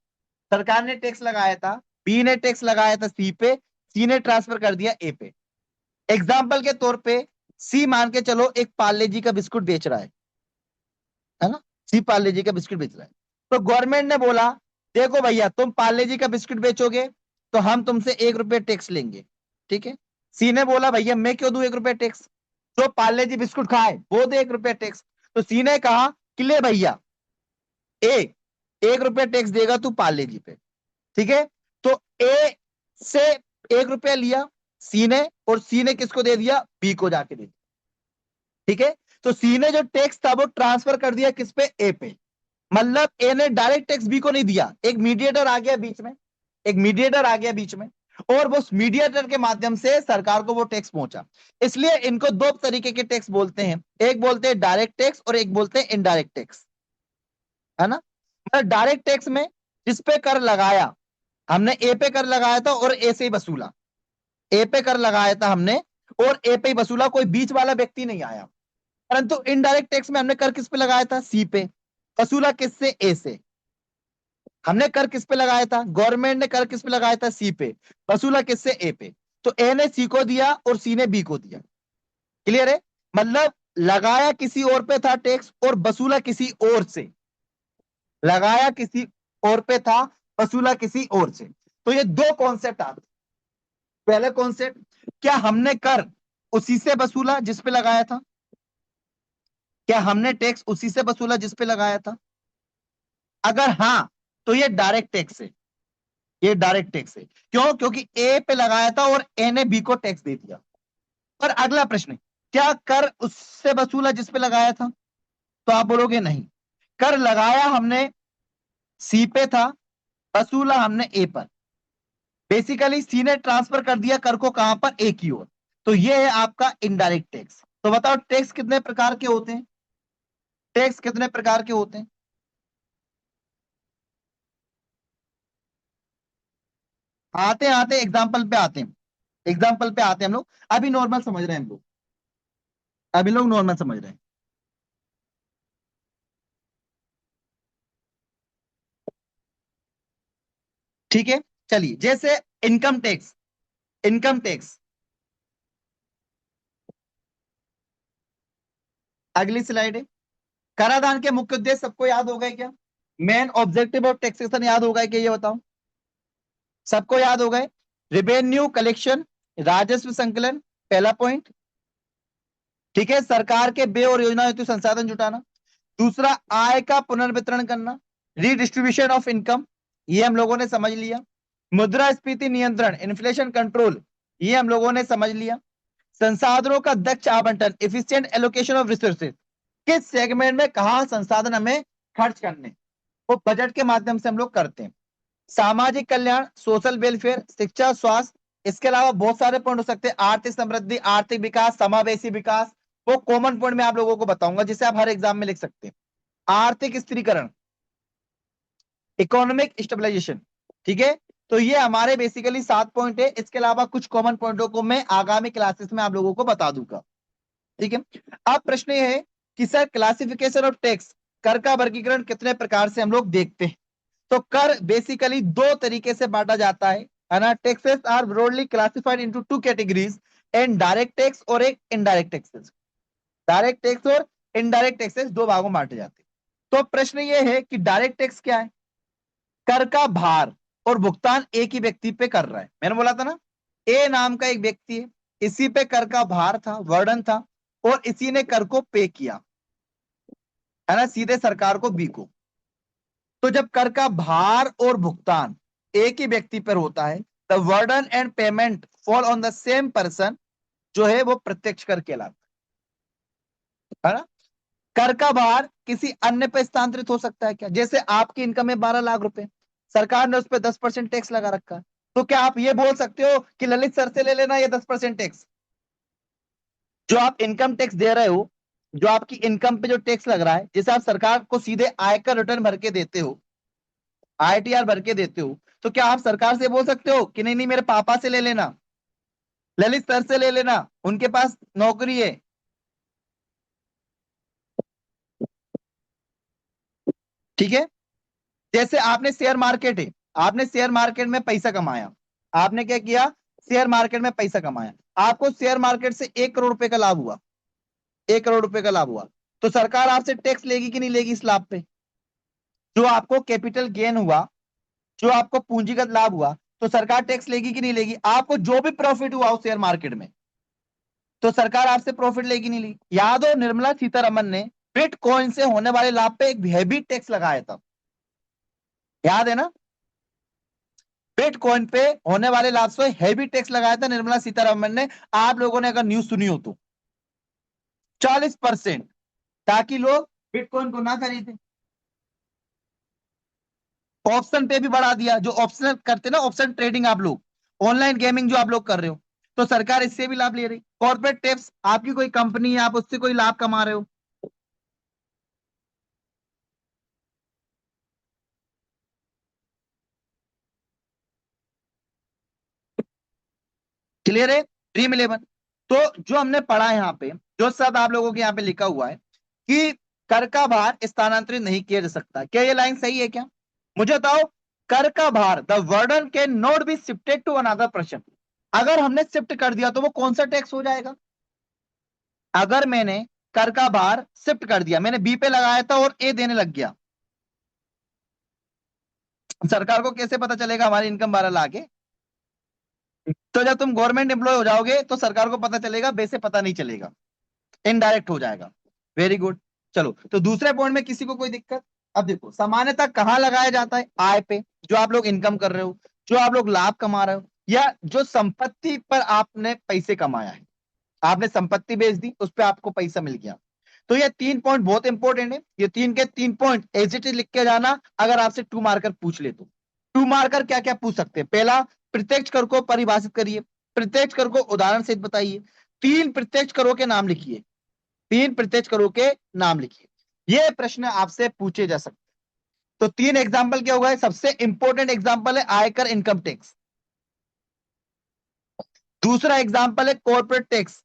सरकार ने टैक्स लगाया था, बी ने टैक्स लगाया था सी पे, सी ने ट्रांसफर कर दिया ए पे। एग्जाम्पल के तौर पे सी मान के चलो एक पार्ले जी का बिस्कुट बेच रहा है ना, सी पार्ले जी का बिस्कुट बेच रहा है। तो गवर्नमेंट ने बोला देखो भैया तुम पार्ले जी का बिस्कुट बेचोगे तो हम तुमसे 1 रुपये टैक्स लेंगे, ठीक है। सी ने बोला भैया मैं क्यों दूं 1 रुपये टैक्स, जो पार्ले जी बिस्कुट खाए वो दे 1 रुपये टैक्स। तो सी ने कहा कि ले भैया ए 1 रुपये टैक्स देगा तू पार्ले जी पे, ठीक है। तो ए से 1 रुपया लिया सी ने, और सी ने किसको दे दिया, बी को जाके दे दिया, ठीक है। तो सी ने जो टैक्स था वो ट्रांसफर कर दिया किस पे, ए पे। मतलब ए ने डायरेक्ट टैक्स बी को नहीं दिया, एक मीडिएटर आ गया बीच में, एक मीडिएटर आ गया बीच में, और वो मीडिएटर के माध्यम से सरकार को वो टैक्स पहुंचा। इसलिए इनको दो तरीके के टैक्स बोलते हैं, एक बोलते हैं डायरेक्ट टैक्स और एक बोलते हैं इनडायरेक्ट टैक्स, है ना। मतलब डायरेक्ट टैक्स में जिस पे कर लगाया, हमने ए पे कर लगाया था और ए से ही वसूला, ए पे कर लगाया था हमने और ए पे ही वसूला, कोई बीच वाला व्यक्ति नहीं आया। परंतु इनडायरेक्ट टैक्स में हमने कर किस पे लगाया था, सी पे, वसूला किससे, ए से। हमने कर किस पे लगाया था, गवर्नमेंट ने कर किस पे लगाया था, सी पे, वसूला किससे, ए पे। तो ए ने सी को दिया और सी ने बी को दिया, क्लियर है। मतलब लगाया किसी और पे था टैक्स और वसूला किसी और से, लगाया किसी और पे था, वसूला किसी और से। तो ये दो कॉन्सेप्ट आते। पहले कॉन्सेप्ट, क्या हमने कर उसी से वसूला जिस पे लगाया था, क्या हमने टैक्स उसी से वसूला जिस पे लगाया था। अगर हाँ तो ये डायरेक्ट टैक्स है, ये डायरेक्ट टैक्स है। क्यों, क्योंकि ए पे लगाया था और ए ने बी को टैक्स दे दिया। पर अगला प्रश्न, क्या कर उससे वसूला जिस पे लगाया था, तो आप बोलोगे नहीं, कर लगाया हमने सी पे था, वसूला हमने ए पर। बेसिकली सी ने ट्रांसफर कर दिया कर को कहां पर, ए की ओर। तो ये है आपका इनडायरेक्ट टैक्स। तो बताओ टैक्स कितने प्रकार के होते हैं, टैक्स कितने प्रकार के होते हैं। आते आते एग्जाम्पल पे आते हैं, एग्जाम्पल पे आते हैं हम लोग। अभी नॉर्मल समझ रहे हैं हम लोग, अभी लोग नॉर्मल समझ रहे हैं, ठीक है। चलिए जैसे इनकम टैक्स, इनकम टैक्स, अगली स्लाइड है। कराधान के मुख्य उद्देश्य सबको याद हो गए क्या, मेन ऑब्जेक्टिव ऑफ टैक्सेशन याद होगा क्या, ये बताओ, सबको याद हो गए। रेवेन्यू कलेक्शन, राजस्व संकलन, पहला पॉइंट, ठीक है। सरकार के व्यय और योजना हेतु संसाधन जुटाना। दूसरा, आय का पुनर्वितरण करना, रीडिस्ट्रीब्यूशन ऑफ इनकम, ये हम लोगों ने समझ लिया। मुद्रास्फीति नियंत्रण, इन्फ्लेशन कंट्रोल, ये हम लोगों ने समझ लिया। संसाधनों का दक्ष आवंटन, एफिशिएंट एलोकेशन ऑफ रिसोर्सेज, किस सेगमेंट में कहा संसाधन हमें खर्च करने, वो बजट के माध्यम से हम लोग करते हैं। सामाजिक कल्याण, सोशल वेलफेयर, शिक्षा, स्वास्थ्य, इसके अलावा बहुत सारे पॉइंट हो सकते हैं, आर्थिक समृद्धि, आर्थिक विकास, समावेशी विकास। वो कॉमन पॉइंट मैं आप लोगों को बताऊंगा जिसे आप हर एग्जाम में लिख सकते हैं। आर्थिक स्थिरीकरण, इकोनॉमिक स्टेबलाइजेशन, ठीक है। तो ये हमारे बेसिकली 7 पॉइंट है। इसके अलावा कुछ कॉमन पॉइंटों को मैं आगामी क्लासेस में आप लोगों को बता दूंगा, ठीक है। अब प्रश्न ये है कि सर क्लासिफिकेशन ऑफ टैक्स, कर का वर्गीकरण कितने प्रकार से हम लोग देखते हैं। तो कर बेसिकली दो तरीके से बांटा जाता है ना। Taxes are broadly classified into two categories, and direct tax और एक इनडायरेक्ट टैक्सेस। डायरेक्ट टैक्स और इनडायरेक्ट टैक्सेस दो भागों में बांटे जाते हैं। तो प्रश्न ये है कि डायरेक्ट टैक्स क्या है, कर का भार और भुगतान एक ही व्यक्ति पे कर रहा है। मैंने बोला था ना, ए नाम का एक व्यक्ति है, इसी पे कर का भार था, वर्डन था, और इसी ने कर को पे किया, है ना, सीधे सरकार को, बी को। तो जब कर का भार और भुगतान एक ही व्यक्ति पर होता है, the वर्डन and payment fall on the same person, जो है वो प्रत्यक्ष कर कहलाता है ना। कर का भार किसी अन्य पर स्थानांतरित हो सकता है क्या, जैसे आपकी इनकम है 12 लाख रुपए, सरकार ने उस पर 10% टैक्स लगा रखा है। तो क्या आप ये बोल सकते हो कि ललित सर से ले लेना ये 10% टैक्स, जो आप इनकम टैक्स दे रहे हो, जो आपकी इनकम पे जो टैक्स लग रहा है, जैसे आप सरकार को सीधे आयकर रिटर्न भर के देते हो, आईटीआर भर के देते हो, तो क्या आप सरकार से बोल सकते हो कि नहीं नहीं मेरे पापा से ले लेना, ललित सर से ले लेना, उनके पास नौकरी है? ठीक है। जैसे आपने शेयर मार्केट है, आपने शेयर मार्केट में पैसा कमाया, आपने क्या किया, शेयर मार्केट में पैसा कमाया, आपको शेयर मार्केट से 1 करोड़ रुपए का लाभ हुआ, 1 करोड़ रुपए का लाभ हुआ, तो सरकार आपसे टैक्स लेगी कि नहीं लेगी इस लाभ पे? जो आपको कैपिटल गेन हुआ, जो आपको पूंजीगत लाभ हुआ, तो सरकार टैक्स लेगी कि नहीं लेगी? आपको जो भी प्रॉफिट हुआ उस शेयर मार्केट में, तो सरकार आपसे प्रॉफिट लेगी नहीं लेगी? याद हो निर्मला सीतारमन ने बिटकॉइन से होने वाले लाभ पे एक हैवी टैक्स लगाया था, याद है ना? बिटकॉइन पे होने वाले लाभ पे हैवी टैक्स लगाया था निर्मला सीतारमन ने, आप लोगों ने अगर न्यूज सुनी हो तो, 40%, ताकि लोग बिटकॉइन को ना खरीदें। ऑप्शन पे भी बढ़ा दिया, जो ऑप्शन करते ना, ऑप्शन ट्रेडिंग, आप लोग ऑनलाइन गेमिंग जो आप लोग कर रहे हो, तो सरकार इससे भी लाभ ले रही। कॉर्पोरेट टैक्स, आपकी कोई कंपनी है, आप उससे कोई लाभ कमा रहे हो, क्लियर है? Dream eleven. तो जो हमने पढ़ा है यहाँ पे, जो सब आप लोगों के यहाँ पे लिखा हुआ है कि कर का भार स्थानांतरित नहीं किया जा सकता, क्या ये लाइन सही है क्या? मुझे बताओ, कर का भार, the burden can not be shifted to another person, अगर हमने शिफ्ट कर दिया तो वो कौन सा टैक्स हो जाएगा? अगर मैंने कर का भार शिफ्ट कर दिया, मैंने बी पे लगाया था और ए देने लग गया, सरकार को कैसे पता चलेगा हमारी इनकम 12 लाख है? तो जब तुम गवर्नमेंट एम्प्लॉय हो जाओगे तो सरकार को पता चलेगा, बे से पता नहीं चलेगा, इनडायरेक्ट हो जाएगा। Very good. चलो, तो दूसरे पॉइंट में किसी को कोई दिक्कत? अब देखो, सामान्यतः कहां लगाया जाता है? आय पे, जो आप लोग इनकम कर रहे हो, जो आप लोग लाभ कमा रहे हो, या जो संपत्ति पर आपने पैसे कमाया है, आपने संपत्ति बेच दी, उस पर आपको पैसा मिल गया। तो ये 3 पॉइंट बहुत इंपॉर्टेंट है, ये 3 के 3 पॉइंट एज इट इज लिख के जाना, अगर आपसे 2 मार्कर पूछ ले तो। 2 मार्कर क्या क्या पूछ सकते हैं? पहला, प्रत्यक्ष कर को परिभाषित करिए, प्रत्यक्ष कर को उदाहरण सहित बताइए, 3 प्रत्यक्ष करों के नाम लिखिए, 3 प्रत्यक्ष करों के नाम लिखिए, ये प्रश्न आपसे पूछे जा सकते हैं। तो 3 एग्जाम्पल क्या होगा? सबसे इंपॉर्टेंट एग्जाम्पल है आयकर इनकम टैक्स, दूसरा एग्जाम्पल है कॉर्पोरेट टैक्स,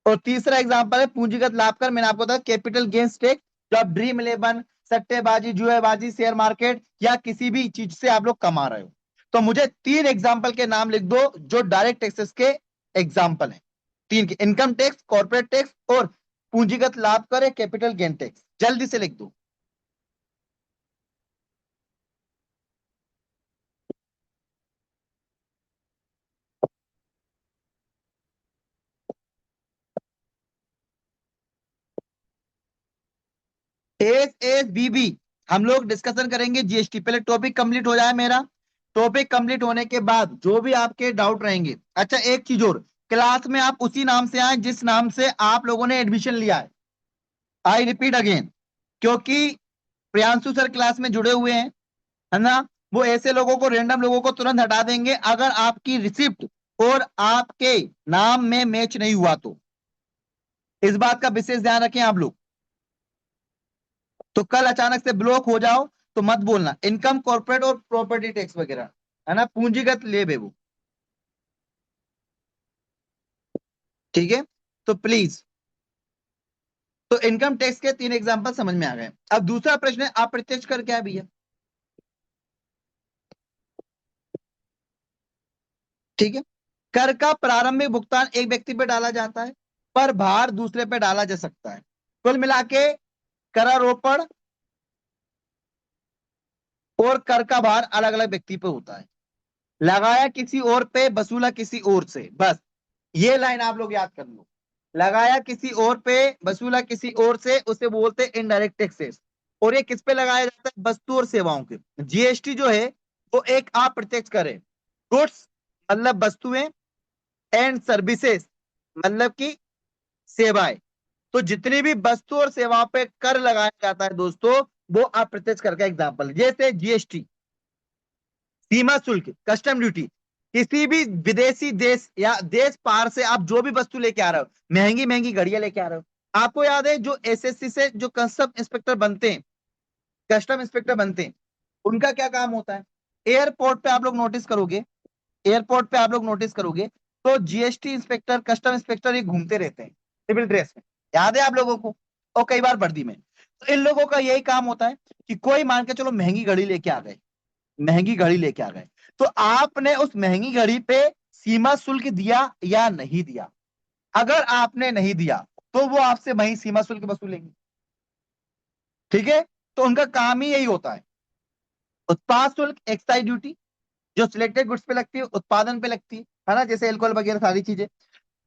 और तीसरा एग्जाम्पल है पूंजीगत लाभ कर। मैंने आपको बताया कैपिटल गेन्स टैक्स, जो आप ड्रीम इलेवन, सट्टेबाजी, जुएबाजी, शेयर मार्केट या किसी भी चीज से आप लोग कमा रहे हो। तो मुझे 3 एग्जाम्पल के नाम लिख दो जो डायरेक्ट टैक्सेस के एग्जाम्पल है, 3 के, इनकम टैक्स, कॉर्पोरेट टैक्स और पूंजीगत लाभ कर, कैपिटल गेन टैक्स, जल्दी से लिख दो। एस एस बी बी हम लोग डिस्कशन करेंगे जीएसटी, पहले टॉपिक कंप्लीट हो जाए मेरा। टॉपिक कंप्लीट होने के बाद जो भी आपके डाउट रहेंगे, अच्छा एक चीज और, क्लास में आप उसी नाम से आए जिस नाम से आप लोगों ने एडमिशन लिया है, आई रिपीट अगेन, क्योंकि प्रियांशु सर क्लास में जुड़े हुए हैं, है ना? वो ऐसे लोगों को, रैंडम लोगों को तुरंत हटा देंगे अगर आपकी रिसिप्ट और आपके नाम में मैच नहीं हुआ तो, इस बात का विशेष ध्यान रखें आप लोग। तो कल अचानक से ब्लॉक हो जाओ तो मत बोलना, इनकम, कॉर्पोरेट और प्रॉपर्टी टैक्स वगैरह, है ना, पूंजीगत लेब है वो, ठीक है? तो प्लीज, तो इनकम टैक्स के 3 एग्जाम्पल समझ में आ गए। अब दूसरा प्रश्न है अप्रत्यक्ष कर क्या है भैया? ठीक है, कर का प्रारंभिक भुगतान एक व्यक्ति पे डाला जाता है, पर भार दूसरे पे डाला जा सकता है। कुल मिला के करारोपण और कर का भार अलग अलग व्यक्ति पे होता है, लगाया किसी और पे, वसूला किसी और से, बस ये लाइन आप लोग याद कर लो। लगाया किसी और पे, वसूला किसी और से, उसे बोलते हैं इनडायरेक्ट टैक्सेस। और ये किस पे लगाया जाता है? वस्तु और सेवाओं के। जीएसटी जो है वो एक अप्रत्यक्ष कर है, गुड्स मतलब वस्तुएं, एंड सर्विसेज मतलब की सेवाएं। तो जितनी भी वस्तु और सेवाओं पे कर लगाया जाता है दोस्तों, वो अप्रत्यक्ष कर का एग्जाम्पल है। जैसे जीएसटी, सीमा शुल्क, कस्टम ड्यूटी, किसी भी विदेशी देश या देश पार से आप जो भी वस्तु लेके आ रहे हो, महंगी महंगी घड़ियां लेके आ रहे हो, आपको याद है जो एसएससी से जो कस्टम इंस्पेक्टर बनते हैं, कस्टम इंस्पेक्टर बनते हैं, उनका क्या काम होता है? एयरपोर्ट पे आप लोग नोटिस करोगे, एयरपोर्ट पे आप लोग नोटिस करोगे तो जीएसटी इंस्पेक्टर, कस्टम इंस्पेक्टर ये घूमते रहते हैं सिविल ड्रेस में, याद है आप लोगों को, और कई बार वर्दी में। तो इन लोगों का यही काम होता है कि कोई मान के चलो महंगी घड़ी लेके आ गए, महंगी घड़ी लेके आ गए, तो आपने उस महंगी घड़ी पे सीमा शुल्क दिया या नहीं दिया? अगर आपने नहीं दिया तो वो आपसे वही सीमा शुल्क वसूलेंगे, ठीक है? तो उनका काम ही यही होता है। उत्पाद शुल्क, एक्साइज ड्यूटी, जो सिलेक्टेड गुड्स पे लगती है, उत्पादन पे लगती है ना, जैसे एल्कोहल वगैरह सारी चीजें।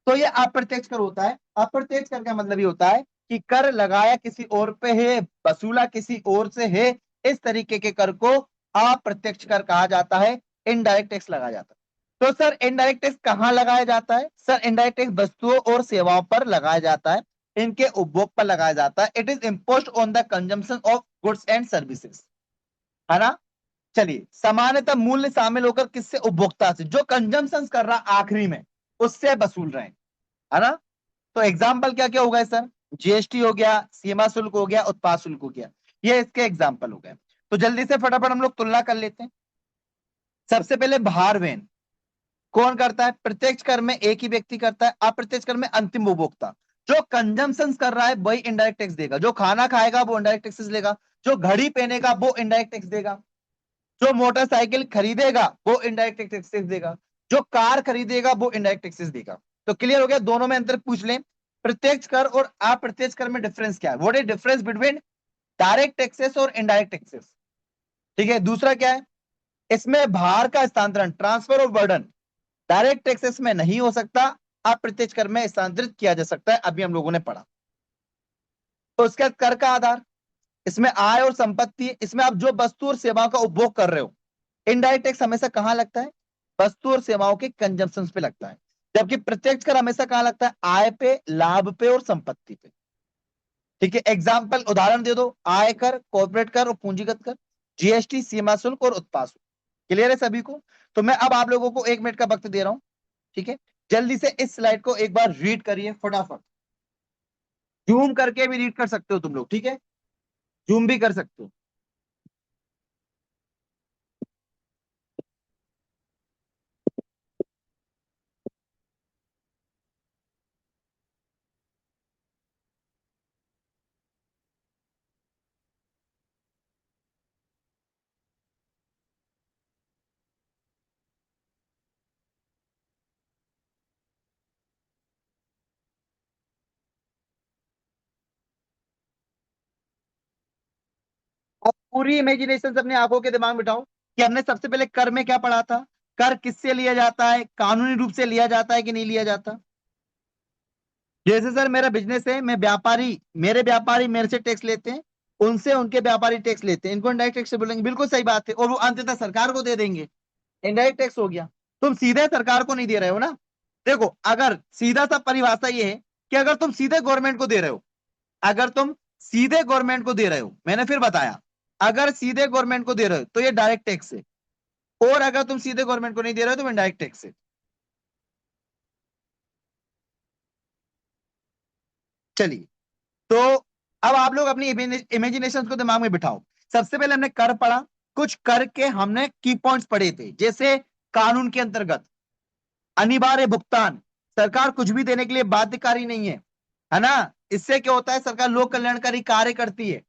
तो ये अप्रत्यक्ष कर होता है। अप्रत्यक्ष कर का मतलब ये होता है कि कर लगाया किसी और पे है, वसूला किसी और से है, इस तरीके के कर को अप्रत्यक्ष कर कहा जाता है, इनडायरेक्ट टैक्स लगाया जाता है। तो सर इनडायरेक्ट टैक्स कहां लगाया जाता है? सर इनडायरेक्ट टैक्स वस्तुओं और सेवाओं पर लगाया जाता है, इनके उपभोग पर लगाया जाता है। It is imposed on the consumption of goods and services, है ना। चलिए, सामान्यतः मूल्य शामिल होकर किससे? उपभोक्ता से, जो कंजम्पशन कर रहा आखिरी में उससे वसूल रहे हैं, है ना। तो एग्जाम्पल क्या क्या होगा सर? जीएसटी हो गया, सीमा शुल्क हो गया, उत्पाद शुल्क हो गया, ये इसके एग्जाम्पल हो गए। तो जल्दी से फटाफट हम लोग तुलना कर लेते हैं। सबसे पहले भार वहन कौन करता है? प्रत्यक्ष कर में एक ही व्यक्ति करता है, अप्रत्यक्ष कर में अंतिम उपभोक्ता। जो कंजम्पशन कर रहा है वही इनडायरेक्ट टैक्स देगा, जो खाना खाएगा वो इनडायरेक्ट टैक्सेस लेगा, जो घड़ी पहनेगा वो इनडायरेक्ट टैक्स देगा, जो मोटरसाइकिल खरीदेगा वो इनडायरेक्ट टैक्सेस देगा, जो कार खरीदेगा वो इनडायरेक्ट टैक्सेस देगा। तो क्लियर हो गया? दोनों में अंतर पूछ लें, प्रत्यक्ष कर और अप्रत्यक्ष कर में डिफरेंस क्या है? What is difference between direct taxes और इनडायरेक्ट टैक्सेस? ठीक है। दूसरा क्या है? इसमें भार का स्थानांतरण, transfer of burden, direct taxes में नहीं हो सकता, अप्रत्यक्ष कर में स्थानांतरित किया जा सकता है, अभी हम लोगों ने पढ़ा। तो उसका कर का आधार, इसमें आय और संपत्ति, इसमें आप जो वस्तु और सेवाओं का उपभोग कर रहे हो, इनडायरेक्ट टैक्स हमेशा कहां लगता है? वस्तु और सेवाओं के कंजम्पशन पे लगता है, जबकि प्रत्यक्ष कर हमेशा कहां लगता है? आय पे, लाभ पे और संपत्ति पे। ठीक है। एग्जाम्पल, उदाहरण दे दो, आय कर, कॉर्पोरेट कर और पूंजीगत कर, जीएसटी, सीमा शुल्क और उत्पाद शुल्क। क्लियर है सभी को? तो मैं अब आप लोगों को 1 मिनट का वक्त दे रहा हूं, ठीक है। जल्दी से इस स्लाइड को एक बार रीड करिए फटाफट, जूम करके भी रीड कर सकते हो तुम लोग, ठीक है, जूम भी कर सकते हो। अब पूरी इमेजिनेशन अपने आंखों के दिमाग में बिठाओ कि हमने सबसे पहले कर में क्या पढ़ा था? कर किससे लिया जाता है? कानूनी रूप से लिया जाता है कि नहीं लिया जाता? जैसे सर मेरा बिजनेस है, मैं व्यापारी, मेरे व्यापारी मेरे से टैक्स लेते हैं, उनसे उनके व्यापारी टैक्स लेते हैं, इनको इनडायरेक्ट टैक्स बोलेंगे, बिल्कुल सही बात है, और वो अंततः सरकार को दे देंगे, इनडायरेक्ट टैक्स हो गया। तुम सीधे सरकार को नहीं दे रहे हो ना। देखो, अगर सीधा सा परिभाषा ये है कि अगर तुम सीधे गवर्नमेंट को दे रहे हो, अगर तुम सीधे गवर्नमेंट को दे रहे हो, मैंने फिर बताया, अगर सीधे गवर्नमेंट को दे रहे हो तो ये डायरेक्ट टैक्स है, और अगर तुम सीधे गवर्नमेंट को नहीं दे रहे हो तो इनडायरेक्ट टैक्स है। चलिए, तो अब आप लोग अपनी इमेजिनेशन को दिमाग में बिठाओ। सबसे पहले हमने कर पढ़ा, कुछ कर के हमने की पॉइंट्स पढ़े थे, जैसे कानून के अंतर्गत अनिवार्य भुगतान, सरकार कुछ भी देने के लिए बाध्यकारी नहीं है ना। इससे क्या होता है? सरकार लोक कल्याणकारी कार्य करती है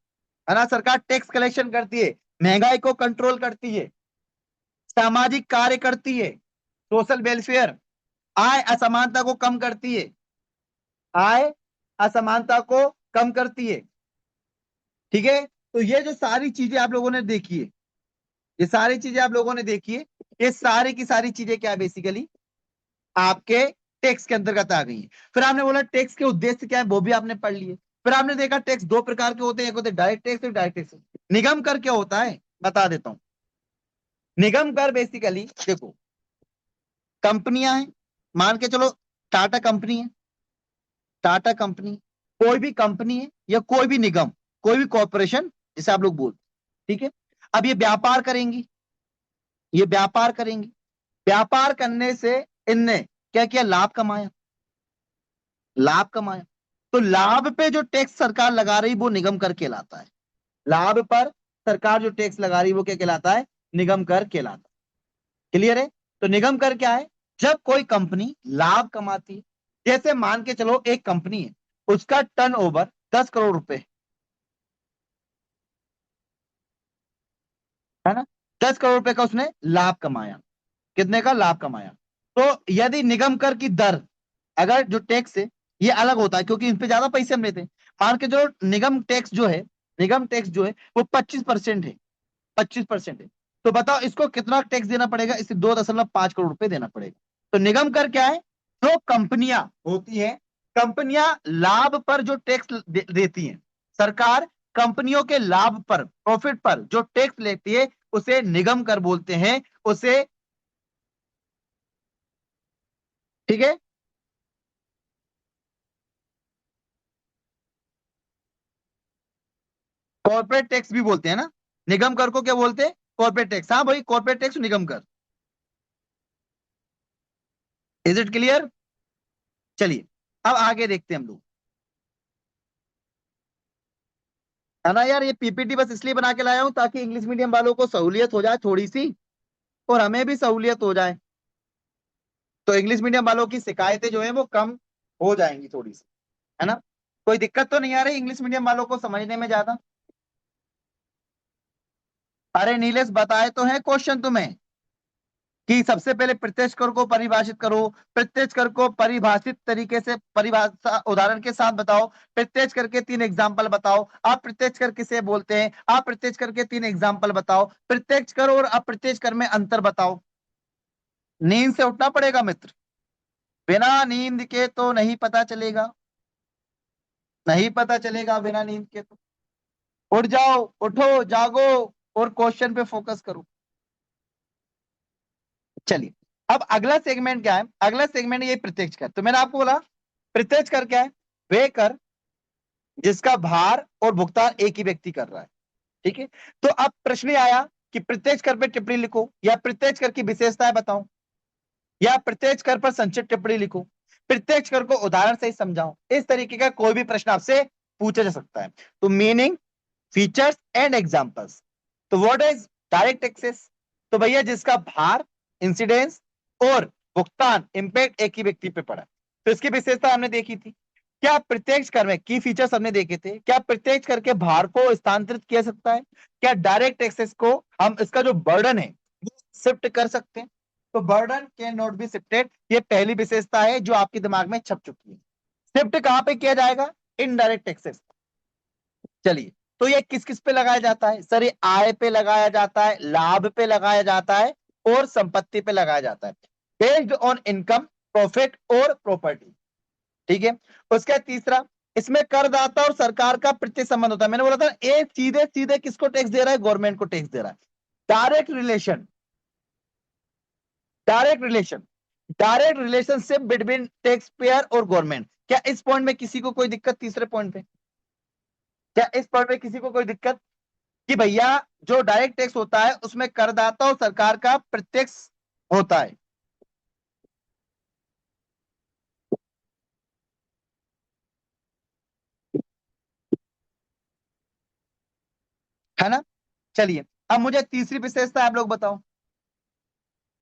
ना, सरकार टैक्स कलेक्शन करती है, महंगाई को कंट्रोल करती है, सामाजिक कार्य करती है, सोशल वेलफेयर, आय असमानता को कम करती है, आय असमानता को कम करती है, ठीक है। तो ये जो सारी चीजें आप लोगों ने देखी है, ये सारी चीजें आप लोगों ने देखी है, ये सारी की सारी चीजें क्या बेसिकली आपके टैक्स के अंतर्गत आ गई है। फिर आपने बोला टैक्स के उद्देश्य क्या है, वो भी आपने पढ़ लिए। फिर आपने देखा टैक्स दो प्रकार के होते हैं, एक होते हैं डायरेक्ट टैक्स और डायरेक्ट टैक्स। निगम कर क्या होता है बता देता हूं। निगम कर बेसिकली देखो, कंपनियां हैं, मान के चलो टाटा कंपनी है, टाटा कंपनी, कोई भी कंपनी है या कोई भी निगम, कोई भी कॉर्पोरेशन, जिसे आप लोग बोलते, ठीक है। अब ये व्यापार करेंगी, ये व्यापार करेंगी, व्यापार करने से इनने क्या किया? लाभ कमाया, लाभ कमाया। तो लाभ पे जो टैक्स सरकार लगा रही वो निगम कर कहलाता है। लाभ पर सरकार जो टैक्स लगा रही वो क्या कहलाता है? निगम कर कहलाता है। क्लियर है? तो निगम कर क्या है? जब कोई कंपनी लाभ कमाती है, जैसे मान के चलो एक कंपनी है, उसका टर्नओवर 10 करोड़ रुपए है ना, 10 करोड़ रुपए का उसने लाभ कमाया। कितने का लाभ कमाया? तो यदि निगम कर की दर, अगर जो टैक्स है ये अलग होता है क्योंकि इन पे ज्यादा पैसे हम लेते हैं। मान के जो निगम टैक्स जो है, निगम टैक्स जो है वो 25% है, 25% है। तो बताओ इसको कितना टैक्स देना पड़ेगा? इसे 2.5 करोड़ रुपए देना पड़ेगा। तो निगम कर क्या है? जो कंपनियां होती हैं, कंपनियां लाभ पर जो टैक्स देती हैं, सरकार कंपनियों के लाभ पर, प्रॉफिट पर जो टैक्स लेती है उसे निगम कर बोलते हैं। उसे, ठीक है, कॉर्पोरेट टैक्स भी बोलते हैं ना। निगम कर को क्या बोलते हैं? Corporate tax. हाँ भाई, कॉर्पोरेट टैक्स निगम कर। Is it clear? चलिए अब आगे देखते हैं हम लोग, है ना यार। ये पीपीटी बस इसलिए बना के लाया हूं ताकि इंग्लिश मीडियम वालों को सहूलियत हो जाए थोड़ी सी, और हमें भी सहूलियत हो जाए। तो इंग्लिश मीडियम वालों की शिकायतें जो है वो कम हो जाएंगी थोड़ी सी, है ना। कोई दिक्कत तो नहीं आ रही इंग्लिश मीडियम वालों को समझने में ज्यादा? अरे नीलेश, बताए तो है क्वेश्चन तुम्हें कि सबसे पहले प्रत्यक्ष कर को परिभाषित करो, प्रत्यक्ष कर को परिभाषित तरीके से परिभाषा उदाहरण के साथ बताओ, प्रत्यक्ष करके 3 एग्जाम्पल बताओ, आप प्रत्यक्ष कर किसे बोलते हैं, आप प्रत्यक्ष करके 3 एग्जाम्पल बताओ, प्रत्यक्ष कर और अप्रत्यक्ष कर में अंतर बताओ। नींद से उठना पड़ेगा मित्र, बिना नींद के तो नहीं पता चलेगा, नहीं पता चलेगा बिना नींद के तो। उठ जाओ, उठो, जागो और क्वेश्चन पे फोकस करो। चलिए अब अगला सेगमेंट क्या है? अगला सेगमेंट ये प्रत्यक्ष कर। तो मैंने आपको बोला प्रत्यक्ष कर क्या है? वे कर जिसका भार और भुगतान एक ही व्यक्ति कर रहा है। ठीक है, तो अब प्रश्न ये आया कि प्रत्यक्ष कर पे टिप्पणी लिखो, या प्रत्यक्ष कर की विशेषताएं बताओ, या प्रत्यक्ष कर पर संक्षिप्त टिप्पणी लिखो, प्रत्यक्ष कर को उदाहरण से ही समझाओ। इस तरीके का कोई भी प्रश्न आपसे पूछा जा सकता है। तो मीनिंग, फीचर्स एंड एग्जांपल्स। तो व्हाट इज डायरेक्ट एक्सेस? तो भैया जिसका भार, इंसिडेंस और भुगतान, इंपैक्ट एक ही व्यक्ति पे पड़ा। तो इसकी विशेषता हमने देखी थी। क्या प्रत्यक्ष कर में की फीचर्स हमने देखे थे? क्या प्रत्यक्ष करके भार को स्थानांतरित किया सकता है? क्या डायरेक्ट एक्सेस को हम, इसका जो बर्डन है वो शिफ्ट कर सकते हैं? तो burden can not be shifted, ये पहली विशेषता है जो आपके दिमाग में छप चुकी है। शिफ्ट कहां पे किया जाएगा? Indirect access. चलिए, तो ये किस किस पे लगाया जाता है? सर ये आय पे लगाया जाता है, लाभ पे लगाया जाता है और संपत्ति पे लगाया जाता है, बेस्ड ऑन इनकम, प्रॉफिट और प्रॉपर्टी। ठीक है, उसके बाद तीसरा, इसमें करदाता और सरकार का प्रत्यक्ष संबंध होता है। मैंने बोला था ए सीधे सीधे किसको टैक्स दे रहा है? गवर्नमेंट को टैक्स दे रहा है। Direct relation, direct relation, direct relationship between tax payer और गवर्नमेंट। क्या इस पॉइंट में किसी को कोई दिक्कत? तीसरे पॉइंट पे क्या इस पॉइंट में किसी को कोई दिक्कत कि भैया जो डायरेक्ट टैक्स होता है उसमें करदाता और सरकार का प्रत्यक्ष होता है ना। चलिए अब मुझे तीसरी विशेषता आप लोग बताओ।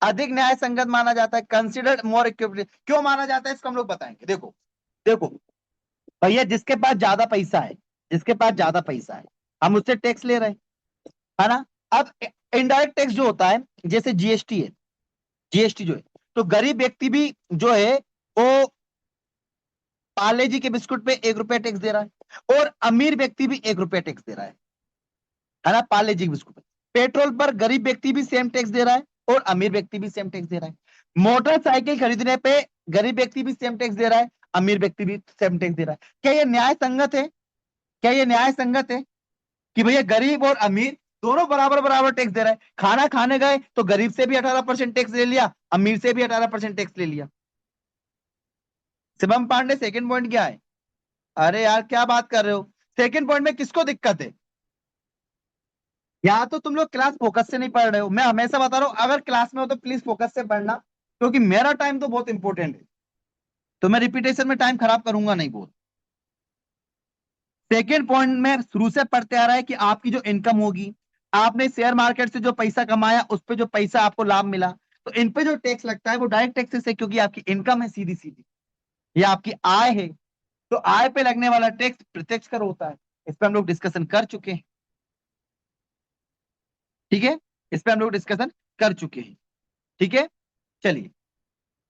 अधिक न्याय संगत माना जाता है, कंसिडर्ड मोर इक्विटेबल। क्यों माना जाता है इसको हम लोग बताएंगे। देखो, देखो भैया जिसके पास ज्यादा पैसा है, जिसके पास ज्यादा पैसा है हम उससे टैक्स ले रहे हैं, है ना। अब इनडायरेक्ट टैक्स जो होता है, जैसे जीएसटी है, जीएसटी जो है, तो गरीब व्यक्ति भी जो है वो पार्ले जी के बिस्कुट पे 1 रुपया टैक्स दे रहा है, और अमीर व्यक्ति भी 1 रुपया टैक्स दे रहा है ना, पार्ले जी के बिस्कुट पे। पेट्रोल पर गरीब व्यक्ति भी सेम टैक्स दे रहा है और अमीर व्यक्ति भी सेम टैक्स दे रहा है। मोटरसाइकिल खरीदने पे गरीब व्यक्ति भी सेम टैक्स दे रहा है, अमीर व्यक्ति भी सेम टैक्स दे रहा है। क्या ये न्याय संगत है? क्या ये न्याय संगत है कि भैया गरीब और अमीर दोनों बराबर बराबर टैक्स दे रहे हैं? खाना खाने गए तो गरीब से भी 18% टैक्स ले लिया, अमीर से भी 18% टैक्स ले लिया। शिवम पांडे, सेकंड पॉइंट क्या है? अरे यार क्या बात कर रहे हो? सेकंड पॉइंट में किसको दिक्कत है? या तो तुम लोग क्लास फोकस से नहीं पढ़ रहे हो। मैं हमेशा बता रहा हूं अगर क्लास में हो तो प्लीज फोकस से पढ़ना, क्योंकि मेरा टाइम तो बहुत इंपॉर्टेंट है। तो मैं रिपीटेशन में टाइम खराब करूंगा नहीं बहुत। सेकेंड पॉइंट में शुरू से पढ़ते आ रहा है कि आपकी जो इनकम होगी, आपने शेयर मार्केट से जो पैसा कमाया उस पे जो पैसा आपको लाभ मिला, तो इन पे जो टैक्स लगता है वो डायरेक्ट टैक्सेस है, क्योंकि आपकी इनकम है सीधी सीधी, ये आपकी आय है। तो आय पे लगने वाला टैक्स प्रत्यक्ष कर होता है। इस पे हम लोग डिस्कशन कर चुके हैं, ठीक है, इस पे हम लोग डिस्कशन कर चुके हैं, ठीक है। चलिए,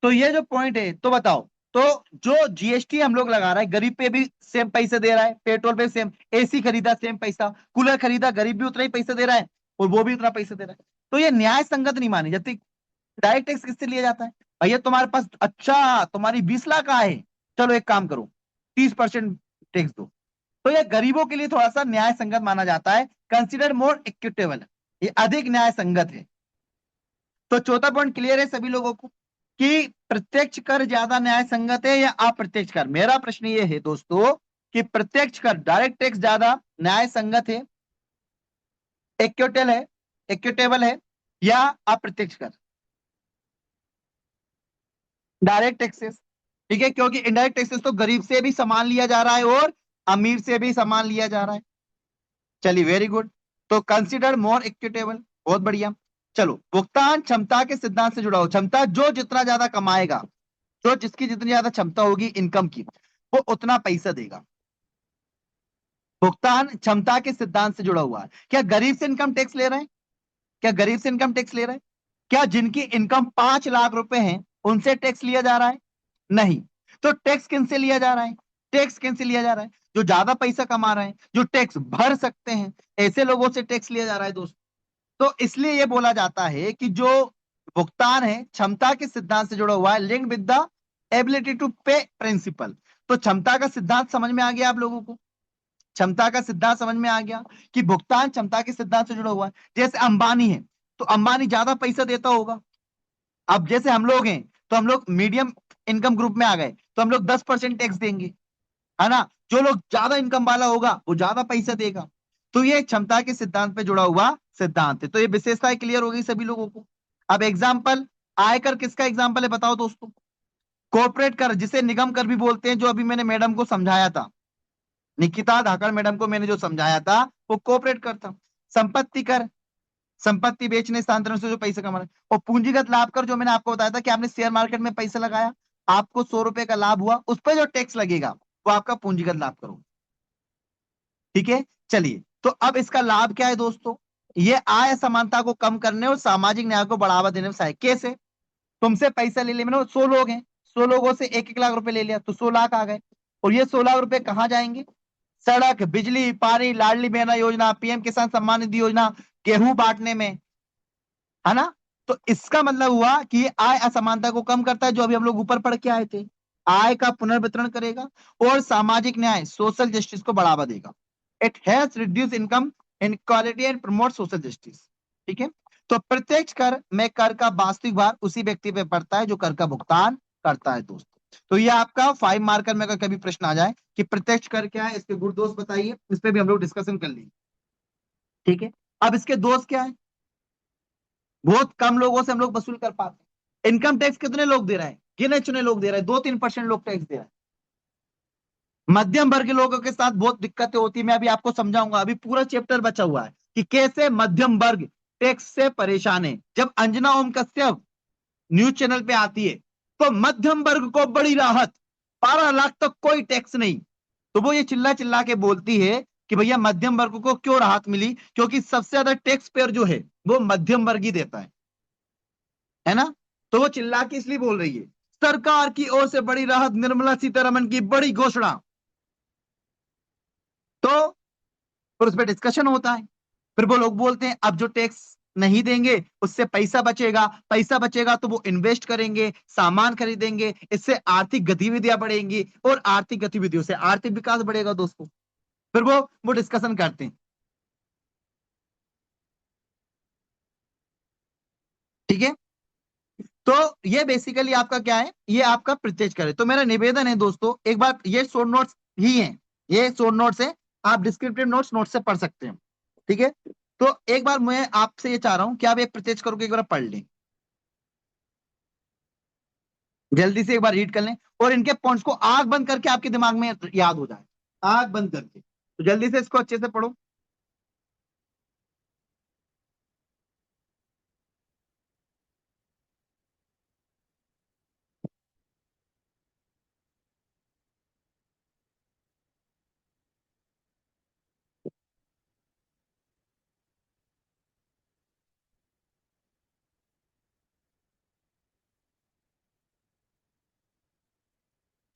तो ये जो पॉइंट है, तो बताओ, तो जो जीएसटी हम लोग लगा रहा है, गरीब पे भी सेम पैसे दे रहा है, पेट्रोल पे सेम, एसी खरीदा सेम पैसा, कूलर खरीदा गरीब भी उतना ही पैसा दे रहा है और वो भी उतना पैसा दे रहा है, तो ये न्याय संगत नहीं माने जाती। डायरेक्ट टैक्स किससे लिया जाता है? भैया तुम्हारे पास, अच्छा तुम्हारी 20 लाख आय है, चलो एक काम करो 30% टैक्स दो, तो ये गरीबों के लिए थोड़ा सा न्याय संगत माना जाता है, कंसिडर मोर इक्विटेबल, ये अधिक न्याय संगत है। तो चौथा पॉइंट क्लियर है सभी लोगों को कि प्रत्यक्ष कर ज्यादा न्याय संगत है या अप्रत्यक्ष कर? मेरा प्रश्न ये है दोस्तों कि प्रत्यक्ष कर डायरेक्ट टैक्स ज्यादा न्याय संगत है, इक्विटेबल है या अप्रत्यक्ष कर? डायरेक्ट टैक्सेस, ठीक है, क्योंकि इनडायरेक्ट टैक्सेस तो गरीब से भी सामान लिया जा रहा है और अमीर से भी सामान लिया जा रहा है। चलिए वेरी गुड, तो कंसिडर मोर इक्विटेबल, बहुत बढ़िया। चलो, भुगतान क्षमता के सिद्धांत से जुड़ा हो, क्षमता जो जितना ज्यादा कमाएगा, जो जिसकी जितनी ज्यादा क्षमता होगी इनकम की, वो उतना पैसा देगा। भुगतान क्षमता के सिद्धांत से जुड़ा हुआ है। क्या गरीब से इनकम टैक्स ले रहे हैं? क्या गरीब से इनकम टैक्स ले रहे हैं? क्या जिनकी इनकम 5 लाख रुपए है उनसे टैक्स लिया जा रहा है? नहीं। तो टैक्स किन से लिया जा रहा है? टैक्स किन से लिया जा रहा है? जो ज्यादा पैसा कमा रहे हैं, जो टैक्स भर सकते हैं, ऐसे लोगों से टैक्स लिया जा रहा है दोस्तों। तो इसलिए यह बोला जाता है कि जो भुगतान है क्षमता के सिद्धांत से जुड़ा हुआ है, link with the ability to pay principle. तो क्षमता का सिद्धांत समझ में आ गया आप लोगों को? क्षमता का सिद्धांत समझ में आ गया कि भुगतान क्षमता के सिद्धांत से जुड़ा हुआ है। जैसे अंबानी है, तो अंबानी ज्यादा पैसा देता होगा। अब जैसे हम लोग हैं, तो हम लोग मीडियम इनकम ग्रुप में आ गए, तो हम लोग 10% टैक्स देंगे, है ना। जो लोग ज्यादा इनकम वाला होगा वो ज्यादा पैसा देगा। तो ये क्षमता के सिद्धांत पे जुड़ा हुआ सिद्धांत है। तो ये विशेषताएं क्लियर हो गई सभी लोगों को। अब एग्जाम्पल, आयकर किसका एग्जाम्पल है बताओ दोस्तों? कॉर्पोरेट कर, जिसे निगम कर भी बोलते हैं, जो अभी मैंने मैडम को समझाया था, निकिता धाकड़ मैडम को मैंने जो समझाया था, वो कॉर्पोरेट कर था। संपत्ति कर, संपत्ति बेचने स्थानांतरण से जो पैसा कमाना। और पूंजीगत लाभ कर, जो मैंने आपको बताया था कि आपने शेयर मार्केट में पैसा लगाया, आपको 100 रुपए का लाभ हुआ, उस पर जो टैक्स लगेगा वो आपका पूंजीगत लाभ करो, ठीक है। चलिए, तो अब इसका लाभ क्या है दोस्तों? ये आय असमानता को कम करने और सामाजिक न्याय को बढ़ावा देने में सहायक। कैसे? तुमसे पैसा ले लिया मैंने, 100 लोग हैं, 100 लोगों से 1-1 लाख रुपए ले लिया, तो 100 लाख आ गए। और ये 100 लाख रुपए कहाँ जाएंगे? सड़क, बिजली, पानी, लाडली बहना योजना, पीएम किसान सम्मान निधि योजना, गेहूं बांटने में, है ना। तो इसका मतलब हुआ कि ये आय असमानता को कम करता है, जो अभी हम लोग ऊपर पढ़ के आए थे। आय का पुनर्वितरण करेगा और सामाजिक न्याय, सोशल जस्टिस को बढ़ावा देगा। It has reduce income inequality and promote social justice, ठीक है। तो प्रत्यक्ष कर में कर का वास्तविक भार उसी व्यक्ति पे पड़ता है जो कर का भुगतान करता है दोस्तों। तो ये आपका 5 मार्कर में अगर कभी प्रश्न आ जाए कि प्रत्यक्ष कर क्या है, इसके गुण दोष बताइए, इस पे भी हम लोग डिस्कशन कर लेंगे, ठीक है। अब इसके दोष क्या है? बहुत कम लोगों से हम लोग वसूल कर पाते हैं। इनकम टैक्स कितने लोग दे रहे हैं? गिने चुने लोग दे रहे हैं, 2-3% लोग टैक्स दे रहे हैं। मध्यम वर्ग के लोगों के साथ बहुत दिक्कतें होती है, मैं अभी आपको समझाऊंगा। अभी पूरा चैप्टर बचा हुआ है कि कैसे मध्यम वर्ग टैक्स से परेशान है। जब अंजना ओम कश्यप न्यूज चैनल पे आती है, तो मध्यम वर्ग को बड़ी राहत, 12 लाख तक कोई टैक्स नहीं। तो वो ये चिल्ला चिल्ला के बोलती है कि भैया मध्यम वर्ग को क्यों राहत मिली, क्योंकि सबसे ज्यादा टैक्स पेयर जो है वो मध्यम वर्ग ही देता है ना। तो वो चिल्ला के इसलिए बोल रही है, सरकार की ओर से बड़ी राहत, निर्मला सीतारमण की बड़ी घोषणा। तो फिर उस पर डिस्कशन होता है। फिर वो लोग बोलते हैं अब जो टैक्स नहीं देंगे उससे पैसा बचेगा, पैसा बचेगा तो वो इन्वेस्ट करेंगे, सामान खरीदेंगे, इससे आर्थिक गतिविधियां बढ़ेंगी और आर्थिक गतिविधियों से आर्थिक विकास बढ़ेगा दोस्तों। फिर वो डिस्कशन करते हैं, ठीक है। तो ये बेसिकली आपका क्या है, ये आपका प्रत्यक्ष कर है। तो मेरा निवेदन है दोस्तों, एक बार ये शॉर्ट नोट्स ही है, ये शॉर्ट नोट्स है, आप डिस्क्रिप्टिव नोट्स नोट से पढ़ सकते हैं, ठीक है। तो एक बार मैं आपसे ये चाह रहा हूं कि आप एक प्रत्यक्ष करो, एक बार पढ़ लें, जल्दी से एक बार रीड कर लें और इनके पॉइंट्स को आंख बंद करके आपके दिमाग में याद हो जाए, आंख बंद करके। तो तो जल्दी से इसको अच्छे से पढ़ो।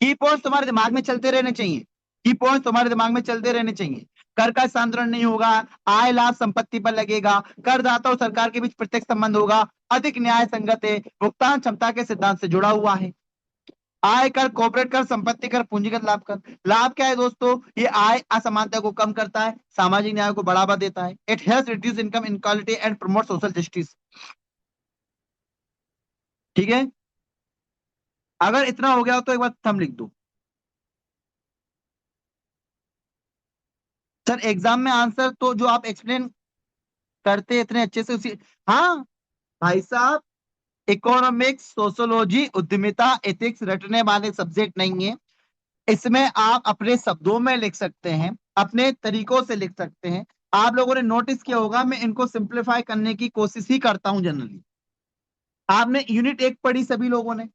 की पॉइंट तुम्हारे दिमाग में चलते रहने चाहिए, की पॉइंट तुम्हारे दिमाग में चलते रहने चाहिए। कर का स्थानांतरण नहीं होगा, आय लाभ संपत्ति पर लगेगा, करदाता और सरकार के बीच प्रत्यक्ष संबंध होगा, अधिक न्याय संगत है, भुगतान क्षमता के सिद्धांत से जुड़ा हुआ है। आय कर, कॉर्पोरेट कर, संपत्ति कर, पूंजीगत लाभ कर। लाभ क्या है दोस्तों? ये आय असमानता को कम करता है, सामाजिक न्याय को बढ़ावा देता है। It helps reduce income inequality and promote social justice. ठीक है, अगर इतना हो गया तो एक बार थंब लिख दो। सर एग्जाम में आंसर तो जो आप एक्सप्लेन करते इतने अच्छे से उसी। हाँ भाई साहब, इकोनॉमिक्स, सोशोलॉजी, उद्यमिता, एथिक्स रटने वाले सब्जेक्ट नहीं है। इसमें आप अपने शब्दों में लिख सकते हैं, अपने तरीकों से लिख सकते हैं। आप लोगों ने नोटिस किया होगा मैं इनको सिंप्लीफाई करने की कोशिश ही करता हूं जनरली। आपने यूनिट 1 पढ़ी सभी लोगों ने?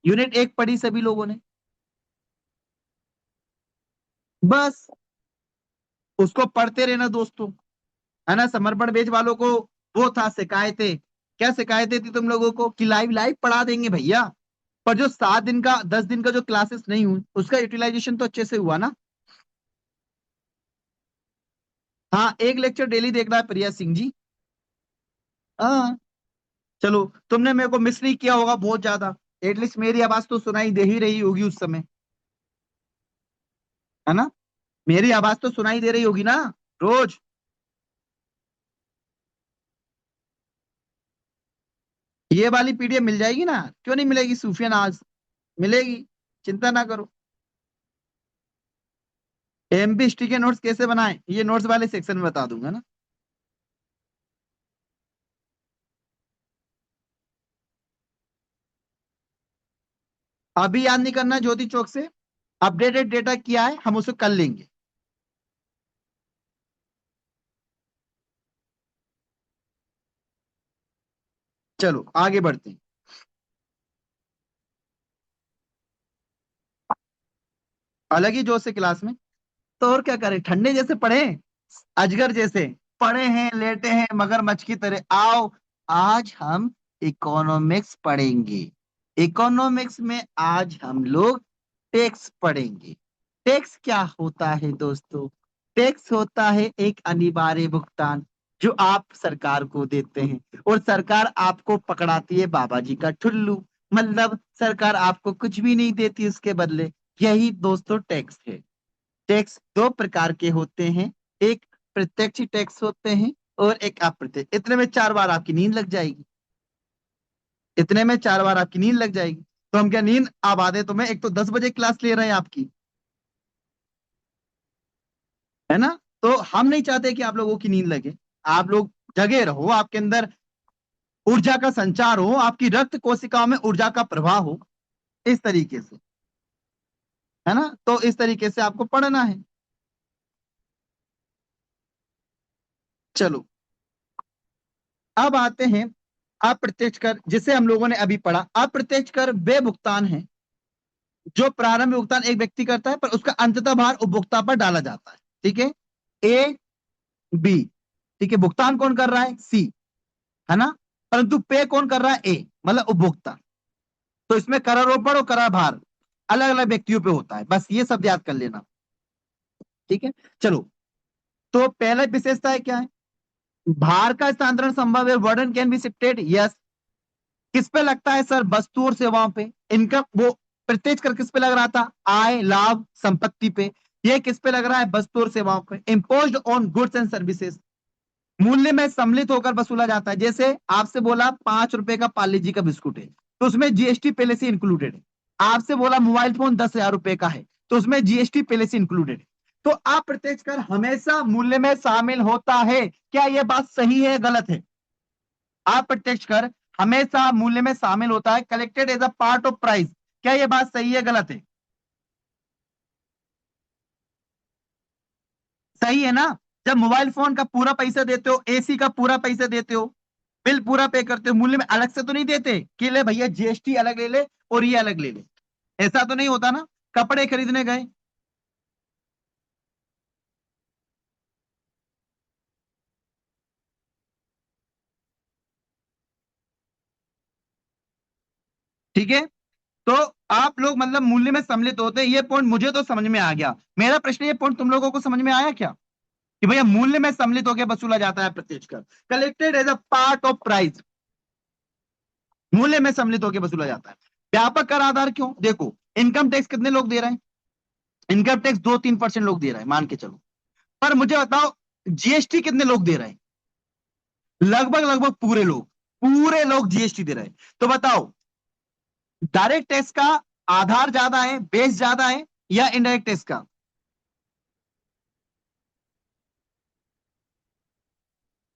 यूनिट 1 पढ़ी सभी लोगों ने? बस उसको पढ़ते रहना दोस्तों, है ना। समर्पण बेच वालों को वो था शिकायतें, क्या शिकायतें थी तुम लोगों को कि लाइव लाइव पढ़ा देंगे भैया, पर जो 7 दिन का 10 दिन का जो क्लासेस नहीं हुई उसका यूटिलाइजेशन तो अच्छे से हुआ ना। हाँ, एक लेक्चर डेली देखना है प्रिया सिंह जी। हाँ चलो, तुमने मेरे को मिस नहीं किया होगा बहुत ज्यादा, एटलीस्ट मेरी आवाज तो सुनाई दे ही रही होगी उस समय, है ना। मेरी आवाज तो सुनाई दे रही होगी ना रोज। ये वाली पीडीएफ मिल जाएगी ना, क्यों नहीं मिलेगी सूफियान? आज मिलेगी, चिंता ना करो। एमपी हिस्ट्री के नोट्स कैसे बनाएं ये नोट्स वाले सेक्शन में बता दूंगा ना। अभी याद नहीं करना ज्योति चौक से, अपडेटेड डेटा क्या है हम उसे कर लेंगे। चलो आगे बढ़ते हैं। अलग ही जोश से क्लास में, तो और क्या करें, ठंडे जैसे पढ़े, अजगर जैसे पढ़े हैं, लेटे हैं मगरमच्छ की तरह। आओ, आज हम इकोनॉमिक्स पढ़ेंगे। इकोनॉमिक्स में आज हम लोग टैक्स पढ़ेंगे। टैक्स क्या होता है दोस्तों? टैक्स होता है एक अनिवार्य भुगतान जो आप सरकार को देते हैं, और सरकार आपको पकड़ाती है बाबा जी का ठुल्लू। मतलब सरकार आपको कुछ भी नहीं देती उसके बदले। यही दोस्तों टैक्स है। टैक्स दो प्रकार के होते हैं, एक प्रत्यक्ष टैक्स होते हैं और एक अप्रत्यक्ष। इतने में 4 बार आपकी नींद लग जाएगी, इतने में 4 बार आपकी नींद लग जाएगी। तो हम क्या नींद आवा दे तुम्हें? एक तो 10 बजे क्लास ले रहे हैं आपकी, है ना। तो हम नहीं चाहते कि आप लोगों की नींद लगे, आप लोग जगे रहो, आपके अंदर ऊर्जा का संचार हो, आपकी रक्त कोशिकाओं में ऊर्जा का प्रवाह हो, इस तरीके से, है ना। तो इस तरीके से आपको पढ़ना है। चलो अब आते हैं अप्रत्यक्ष कर, जिसे हम लोगों ने अभी पढ़ा। अप्रत्यक्ष कर वे भुगतान है जो प्रारंभ भुगतान एक व्यक्ति करता है पर उसका अंततः भार उपभोक्ता पर डाला जाता है। ठीक है, ए बी, ठीक है। भुगतान कौन कर रहा है? सी, है ना। परंतु पे कौन कर रहा है? ए, मतलब उपभोक्ता। तो इसमें करारोपण और करा भार अलग अलग व्यक्तियों पे होता है, बस ये सब याद कर लेना। ठीक है, चलो। तो पहला विशेषता है क्या है? भार का स्थानांतरण संभव है, वर्डन कैन बी शिफ्टेड, यस। किस पे लगता है सर? वस्तु और सेवाओं पे। इनकम वो प्रत्यक्ष कर किस पे लग रहा था? आय लाभ संपत्ति पे। ये किस पे लग रहा है? वस्तु और सेवाओं पे। Imposed on goods and services, मूल्य में सम्मिलित होकर वसूला जाता है। जैसे आपसे बोला 5 रुपए का पार्ले जी का बिस्कुट है, तो उसमें जीएसटी पहले से इंक्लूडेड है। आपसे बोला मोबाइल फोन 10,000 रुपए का है, तो उसमें जीएसटी पहले से इंक्लूडेड है। तो अप्रत्यक्ष कर हमेशा मूल्य में शामिल होता है। क्या यह बात सही है गलत है? अप्रत्यक्ष कर हमेशा मूल्य में शामिल होता है, collected as a part of price. क्या यह बात सही है गलत है? सही है ना? जब मोबाइल फोन का पूरा पैसा देते हो, एसी का पूरा पैसा देते हो, बिल पूरा पे करते हो, मूल्य में अलग से तो नहीं देते कि ले भैया जीएसटी अलग ले ले और ये अलग ले ले। ऐसा तो नहीं होता ना? कपड़े खरीदने गए, ठीक है, तो आप लोग मतलब मूल्य में सम्मिलित होते हैं, ये पॉइंट मुझे तो समझ में आ गया। मेरा प्रश्न, ये पॉइंट तुम लोगों को समझ में आया क्या कि भैया मूल्य में सम्मिलित होकर वसूला जाता है प्रत्यक्ष कर, collected as a part of price, मूल्य में सम्मिलित होकर वसूला जाता है। व्यापक कर आधार क्यों? देखो, इनकम टैक्स कितने लोग दे रहे हैं? इनकम टैक्स 2-3% लोग दे रहे हैं मान के चलो, पर मुझे बताओ जीएसटी कितने लोग दे रहे हैं? लगभग लगभग पूरे लोग जीएसटी दे रहे हैं। तो बताओ, डायरेक्ट टैक्स का आधार ज्यादा है, बेस ज्यादा है, या इनडायरेक्ट टैक्स का?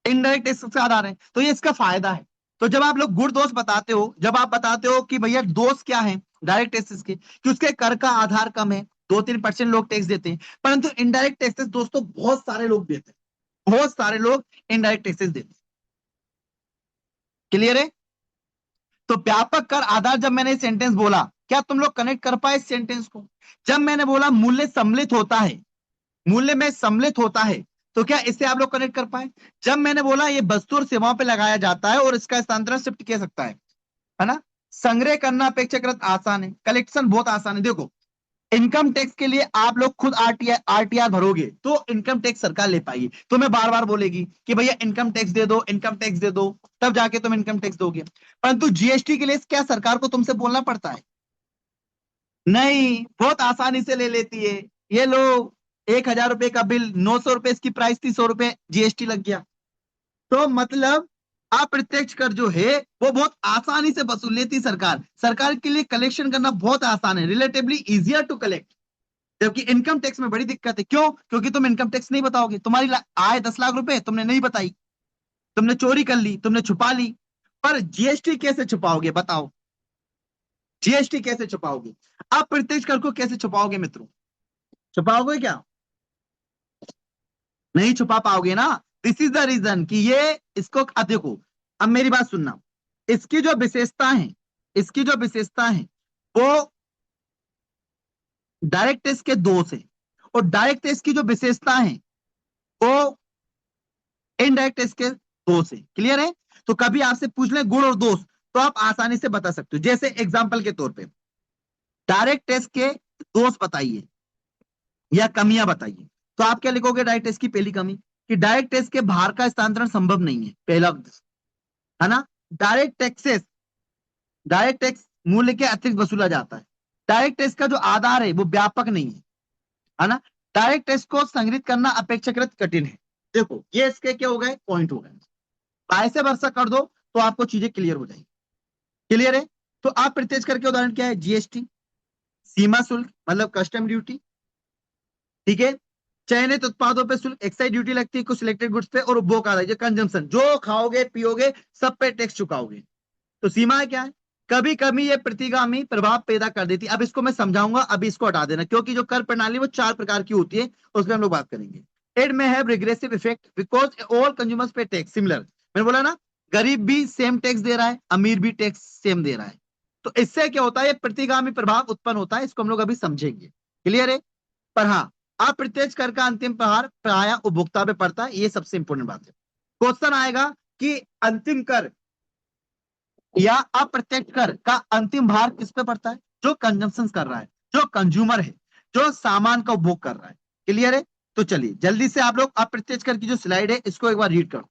इनडायरेक्ट टैक्स का आधार है, तो ये इसका फायदा है। तो जब आप लोग गुण दोष बताते हो, जब आप बताते हो कि भैया दोष क्या है डायरेक्ट टैक्सेस के, कि उसके कर का आधार कम है, 2-3% लोग टैक्स देते हैं, परंतु इनडायरेक्ट टैक्सेस दोस्तों बहुत सारे लोग देते हैं, बहुत सारे लोग इनडायरेक्ट टैक्सेस देते हैं। क्लियर है? तो व्यापक कर आधार, जब मैंने सेंटेंस बोला, क्या तुम लोग कनेक्ट कर पाए इस सेंटेंस को? जब मैंने बोला मूल्य सम्मिलित होता है, मूल्य में सम्मिलित होता है, तो क्या इससे आप लोग कनेक्ट कर पाए? जब मैंने बोला ये वस्तु और सेवाओं पे लगाया जाता है और इसका स्थानांतरण शिफ्ट किया सकता है ना? संग्रह करना अपेक्षाकृत आसान है, कलेक्शन बहुत आसान है। देखो, इनकम टैक्स के लिए आप लोग खुद आरटीआर भरोगे तो इनकम टैक्स सरकार ले पाएगी, तुम्हें बार बार बोलेगी कि भैया इनकम टैक्स दे दो, इनकम टैक्स दे दो, तब जाके तुम इनकम टैक्स दोगे। परंतु जीएसटी के लिए क्या सरकार को तुमसे बोलना पड़ता है? नहीं, बहुत आसानी से ले लेती है। ये लो, 1,000 रुपए का बिल, 900 रुपए इसकी प्राइस थी, 100 रुपए जीएसटी लग गया। तो मतलब अप्रत्यक्ष कर जो है वो बहुत आसानी से वसूल लेती सरकार, सरकार के लिए कलेक्शन करना बहुत आसान है, रिलेटिवली इजियर टू कलेक्ट। जबकि इनकम टैक्स में बड़ी दिक्कत है, क्यों? क्योंकि तुम इनकम टैक्स नहीं बताओगे, तुम्हारी आय 10 लाख रुपए तुमने नहीं बताई, तुमने चोरी कर ली, तुमने छुपा ली। पर जीएसटी कैसे छुपाओगे बताओ? जीएसटी कैसे छुपाओगे? अप्रत्यक्ष कर को कैसे छुपाओगे मित्रों? छुपाओगे क्या? नहीं छुपा पाओगे ना। दिस इज द रीजन कि ये इसको, अब देखो, अब मेरी बात सुनना, इसकी जो विशेषता है, इसकी जो विशेषता है वो डायरेक्ट टेस्ट के दोष है, और डायरेक्ट टेस्ट की जो विशेषता है वो इनडायरेक्ट टेस्ट के दोष है। क्लियर है? तो कभी आपसे पूछ ले गुण और दोष, तो आप आसानी से बता सकते हो। जैसे एग्जांपल के तौर पे, डायरेक्ट टेस्ट के दोष बताइए या कमियां बताइए, तो आप क्या लिखोगे? डायरेक्ट टेस्ट की पहली कमी कि डायरेक्ट टेस्ट के बाहर का स्थानांतरण संभव नहीं है, पहला, है ना? डायरेक्ट टैक्सेस, डायरेक्ट टैक्स मूल्य के अतिरिक्त वसूला जाता है। डायरेक्ट टैक्स का जो आधार है वो व्यापक नहीं है ना? डायरेक्ट टैक्स को संग्रहित करना अपेक्षाकृत कठिन है। देखो, ये इसके क्या हो गए? पॉइंट हो गए। बाय से भरोसा कर दो तो आपको चीजें क्लियर हो जाएंगी। क्लियर है? तो आप प्रत्यक्ष कर के उदाहरण क्या है? जीएसटी, सीमा शुल्क मतलब कस्टम ड्यूटी, ठीक है, चयनित उत्पादों पे शुल्क, एक्साइज ड्यूटी लगती है कुछ सिलेक्टेड गुड्स पे, और उपभोग आदाय जो कंजम्पशन, जो खाओगे पियोगे सब पे टैक्स चुकाओगे। तो सीमा क्या है? कभी कभी ये प्रतिगामी प्रभाव पैदा कर देती है। अब इसको मैं समझाऊंगा, अभी इसको हटा देना, क्योंकि जो कर प्रणाली वो 4 प्रकार की होती है, उसमें हम लोग बात करेंगे। इट में have regressive effect because all consumers पे टैक्स सिमिलर। मैंने बोला ना, गरीब भी सेम टैक्स दे रहा है, अमीर भी टैक्स सेम दे रहा है। तो इससे क्या होता है? ये प्रतिगामी प्रभाव उत्पन्न होता है, इसको हम लोग अभी समझेंगे। क्लियर है? पर हाँ, अप्रत्यक्ष कर का अंतिम प्रहार प्राय उपभोक्ता पे पड़ता है, ये सबसे इंपॉर्टेंट बात है। क्वेश्चन आएगा कि अंतिम कर या अप्रत्यक्ष कर का अंतिम भार किस पे पड़ता है? जो कंजम्पशन कर रहा है, जो कंज्यूमर है, जो सामान का उपभोग कर रहा है। क्लियर है? तो चलिए जल्दी से आप लोग अप्रत्यक्ष कर की जो स्लाइड है इसको एक बार रीड करो।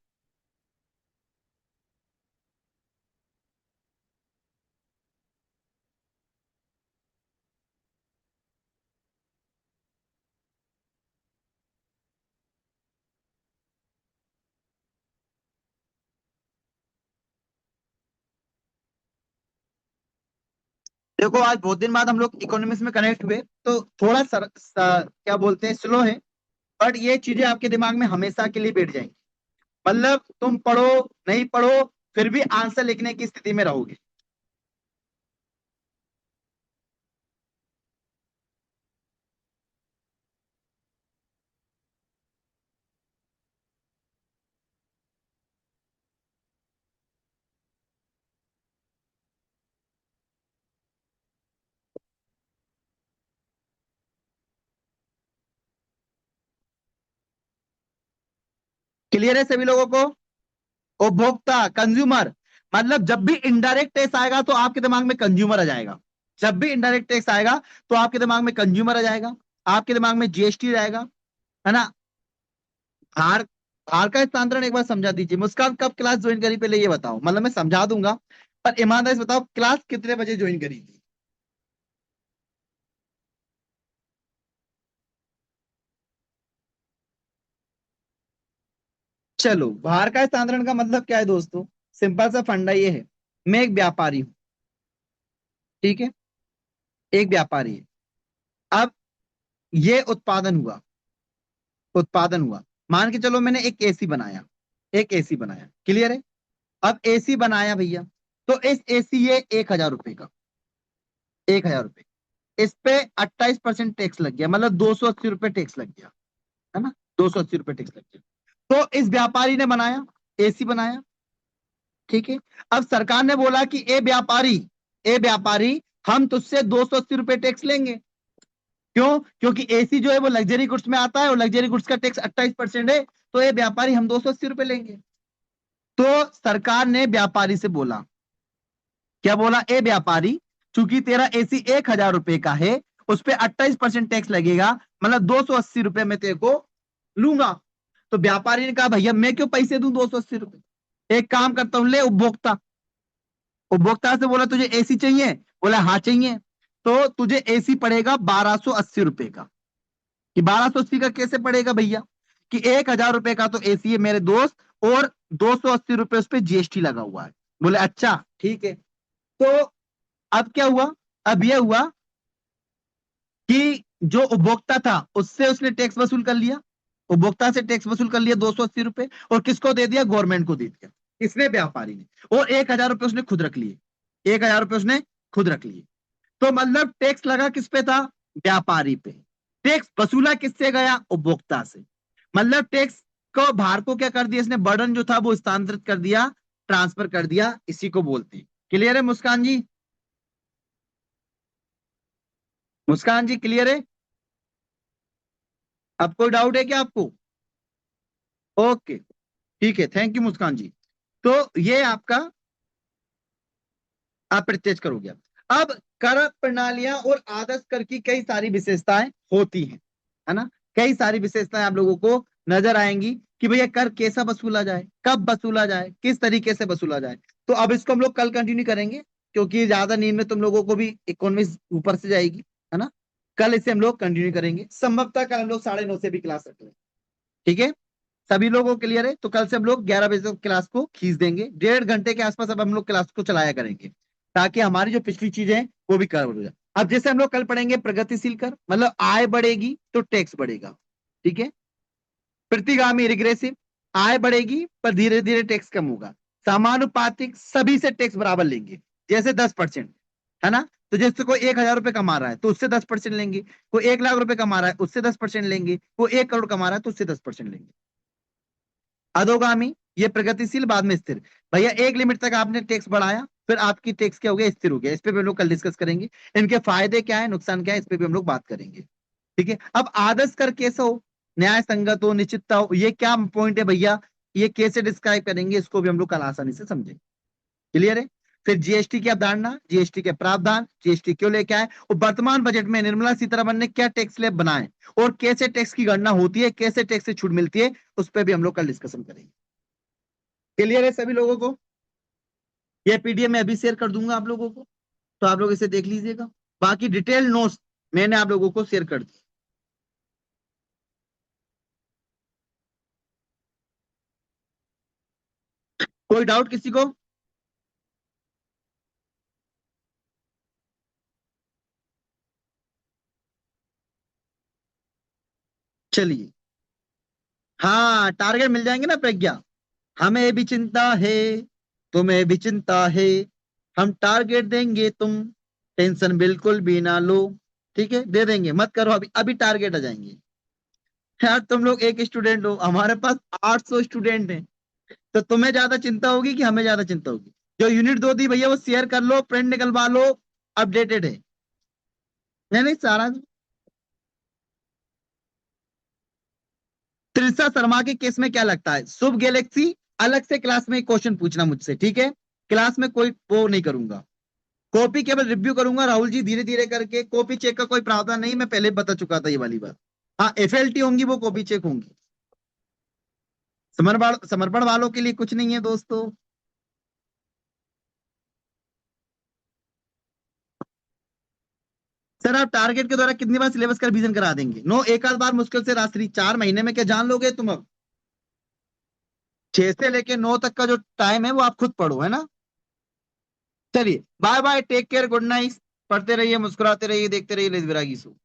देखो, आज बहुत दिन बाद हम लोग इकोनॉमिक्स में कनेक्ट हुए, तो थोड़ा क्या बोलते हैं, स्लो है, बट ये चीजें आपके दिमाग में हमेशा के लिए बैठ जाएंगी। मतलब तुम पढ़ो नहीं पढ़ो, फिर भी आंसर लिखने की स्थिति में रहोगे। क्लियर है सभी लोगों को? उपभोक्ता, कंज्यूमर, मतलब जब भी इनडायरेक्ट टैक्स आएगा तो आपके दिमाग में कंज्यूमर आ जाएगा। जब भी इनडायरेक्ट टैक्स आएगा तो आपके दिमाग में कंज्यूमर आ जाएगा, आपके दिमाग में जीएसटी रहेगा, है ना। भार, भार का स्थानांतरण एक बार समझा दीजिए। मुस्कान कब क्लास ज्वाइन करी पहले ये बताओ, मतलब मैं समझा दूंगा पर ईमानदारी से बताओ क्लास कितने बजे ज्वाइन करी थी? चलो, भार का स्थानांतरण का मतलब क्या है दोस्तों? सिंपल सा फंडा ये है, मैं एक व्यापारी हूँ, ठीक है, एक व्यापारी है। अब ये उत्पादन हुआ, मान के चलो मैंने एक एसी बनाया, एक एसी बनाया, क्लियर है। अब एसी बनाया भैया, तो इस एसी ये 1,000 रुपए का, 1,000 रुपए, इस पे 28% टैक्स लग गया, मतलब 280 रुपए टैक्स लग गया, है ना, 280 रुपए टैक्स लग गया। तो इस व्यापारी ने बनाया, एसी बनाया, ठीक है। अब सरकार ने बोला कि ए व्यापारी, हम तुझसे 280 रुपए टैक्स लेंगे। क्यों? क्योंकि एसी जो है वो लग्जरी गुड्स में आता है और लग्जरी गुड्स का टैक्स 28% है, तो ये व्यापारी हम 280 रुपए लेंगे। तो सरकार ने व्यापारी से बोला, क्या बोला? ए व्यापारी, चूंकि तेरा एसी 1,000 रुपए का है, उस पर 28% टैक्स लगेगा, मतलब 280 रुपए में तेरे को लूंगा। तो व्यापारी ने कहा भैया मैं क्यों पैसे दूं 280 रुपए, एक काम करता हूं, ले उपभोक्ता। उपभोक्ता से बोला तुझे एसी चाहिए? बोला हाँ चाहिए। तो तुझे एसी पड़ेगा 1,280 रुपए का। कि 1,280 का कैसे पड़ेगा भैया? कि 1,000 रुपए का तो एसी है मेरे दोस्त, और 280 रुपए उस पर जीएसटी लगा हुआ है। बोले अच्छा ठीक है। तो अब क्या हुआ? अब यह हुआ कि जो उपभोक्ता था उससे उसने टैक्स वसूल कर लिया, उपभोक्ता से टैक्स वसूल कर लिया 280 रुपए, और किसको दे दिया? गवर्नमेंट को दे दिया। किसने? व्यापारी ने। और 1,000 रुपए उसने खुद रख लिए, 1,000 रुपए उसने खुद रख लिए। तो मतलब टैक्स लगा किस पे था? व्यापारी पे। टैक्स वसूला किससे गया? उपभोक्ता से। मतलब टैक्स को, भार को क्या कर दिया इसने? बर्डन जो था वो स्थानांतरित कर दिया, ट्रांसफर कर दिया, इसी को बोलते हैं। क्लियर है मुस्कान जी? मुस्कान जी क्लियर है? अब कोई डाउट है क्या आपको? ओके, ठीक है, थैंक यू मुस्कान जी। तो ये आपका अप्रत्यक्ष कर हो गया। अब कर प्रणालियां और आदर्श कर की कई सारी विशेषताएं होती हैं, है ना। कई सारी विशेषताएं आप लोगों को नजर आएंगी कि भैया कर कैसा वसूला जाए, कब वसूला जाए, किस तरीके से वसूला जाए। तो अब इसको हम लोग कल कंटिन्यू करेंगे, क्योंकि ज्यादा नींद में तुम लोगों को भी इकोनॉमिक्स ऊपर से जाएगी, है ना। कल इसे हम लोग कंटिन्यू करेंगे, संभवतः कल हम लोग 9:30 से भी क्लास रख लें, ठीक है। सभी लोगों के क्लियर है? तो कल से हम लोग 11 बजे तक क्लास को खींच देंगे, 1.5 घंटे के आसपास अब हम लोग क्लास को चलाया करेंगे, ताकि हमारी जो पिछली चीजें हैं वो भी कवर हो जाए। अब जैसे हम लोग कल पढ़ेंगे प्रगतिशील कर, मतलब आय बढ़ेगी तो टैक्स बढ़ेगा, ठीक है। प्रतिगामी रिग्रेसिव, आय बढ़ेगी पर धीरे धीरे टैक्स कम होगा। समानुपातिक, सभी से टैक्स बराबर लेंगे, जैसे 10%, है ना। तो जैसे कोई 1,000 रुपए कमा रहा है तो उससे 10% लेंगे, कोई 1,00,000 रुपए कमा रहा है उससे 10% लेंगे, कोई 1 करोड़ कमा रहा है तो उससे 10% लेंगे। अधोगामी, ये प्रगतिशील बाद में स्थिर। भैया एक लिमिट तक आपने टैक्स बढ़ाया, फिर आपकी टैक्स क्या हो गया? स्थिर हो गया। इस पे भी हम लोग कल डिस्कस करेंगे, इनके फायदे क्या है, नुकसान क्या है, इस पे भी हम लोग बात करेंगे, ठीक है। अब आदर्श कर कैसा हो? न्याय संगत हो, निश्चितता हो, ये क्या पॉइंट है भैया? ये कैसे डिस्क्राइब करेंगे, इसको भी हम लोग कल आसानी से समझेंगे। क्लियर है? फिर जीएसटी की अवधारणा, जीएसटी के प्रावधान, जीएसटी क्यों लेके आए, और वर्तमान बजट में निर्मला सीतारमण ने क्या टैक्स स्लैब बनाए, और कैसे टैक्स की गणना होती है, कैसे टैक्स से छूट मिलती है, उस पर भी हम लोग कल डिस्कशन करेंगे। क्लियर है सभी लोगों को? ये पीडीएफ मैं अभी शेयर कर दूंगा आप लोगों को, तो आप लोग इसे देख लीजिएगा। बाकी डिटेल नोट्स मैंने आप लोगों को शेयर कर दी। कोई डाउट किसी को? चलिए, हाँ टारगेट मिल जाएंगे ना प्रज्ञा। हमें भी चिंता है, तुम्हें भी चिंता है, हम टारगेट देंगे, तुम टेंशन बिल्कुल भी ना लो, ठीक है, दे देंगे, मत करो, अभी अभी टारगेट आ जाएंगे। यार तुम लोग एक स्टूडेंट हो, हमारे पास 800 स्टूडेंट हैं, तो तुम्हें ज्यादा चिंता होगी कि हमें ज्यादा चिंता होगी? जो यूनिट 2 दी भैया वो शेयर कर लो, प्रिंट निकलवा लो, अपडेटेड है। नहीं नहीं सारा सिरसा शर्मा के केस में क्या लगता है? शुभ गैलेक्सी अलग से क्लास में क्वेश्चन पूछना मुझसे, ठीक है? क्लास में कोई वो नहीं करूंगा, कॉपी केवल रिव्यू करूंगा राहुल जी, धीरे धीरे करके। कॉपी चेक का कोई प्रावधान नहीं, मैं पहले बता चुका था ये वाली बात। हाँ, एफएलटी होंगी वो कॉपी चेक होंगी। समर्पण समर्पण वालों के लिए कुछ नहीं है दोस्तों। सर आप टारगेट के द्वारा कितनी बार सिलेबस का रिवीजन करा देंगे? नो, एक आध बार मुश्किल से रात्रि, 4 महीने में क्या जान लोगे तुम? अब 6 से लेके 9 तक का जो टाइम है वो आप खुद पढ़ो, है ना? चलिए, bye bye, take care, good night. पढ़ते रहिए, मुस्कुराते रहिए, देखते रहिए लेस विरागी शो।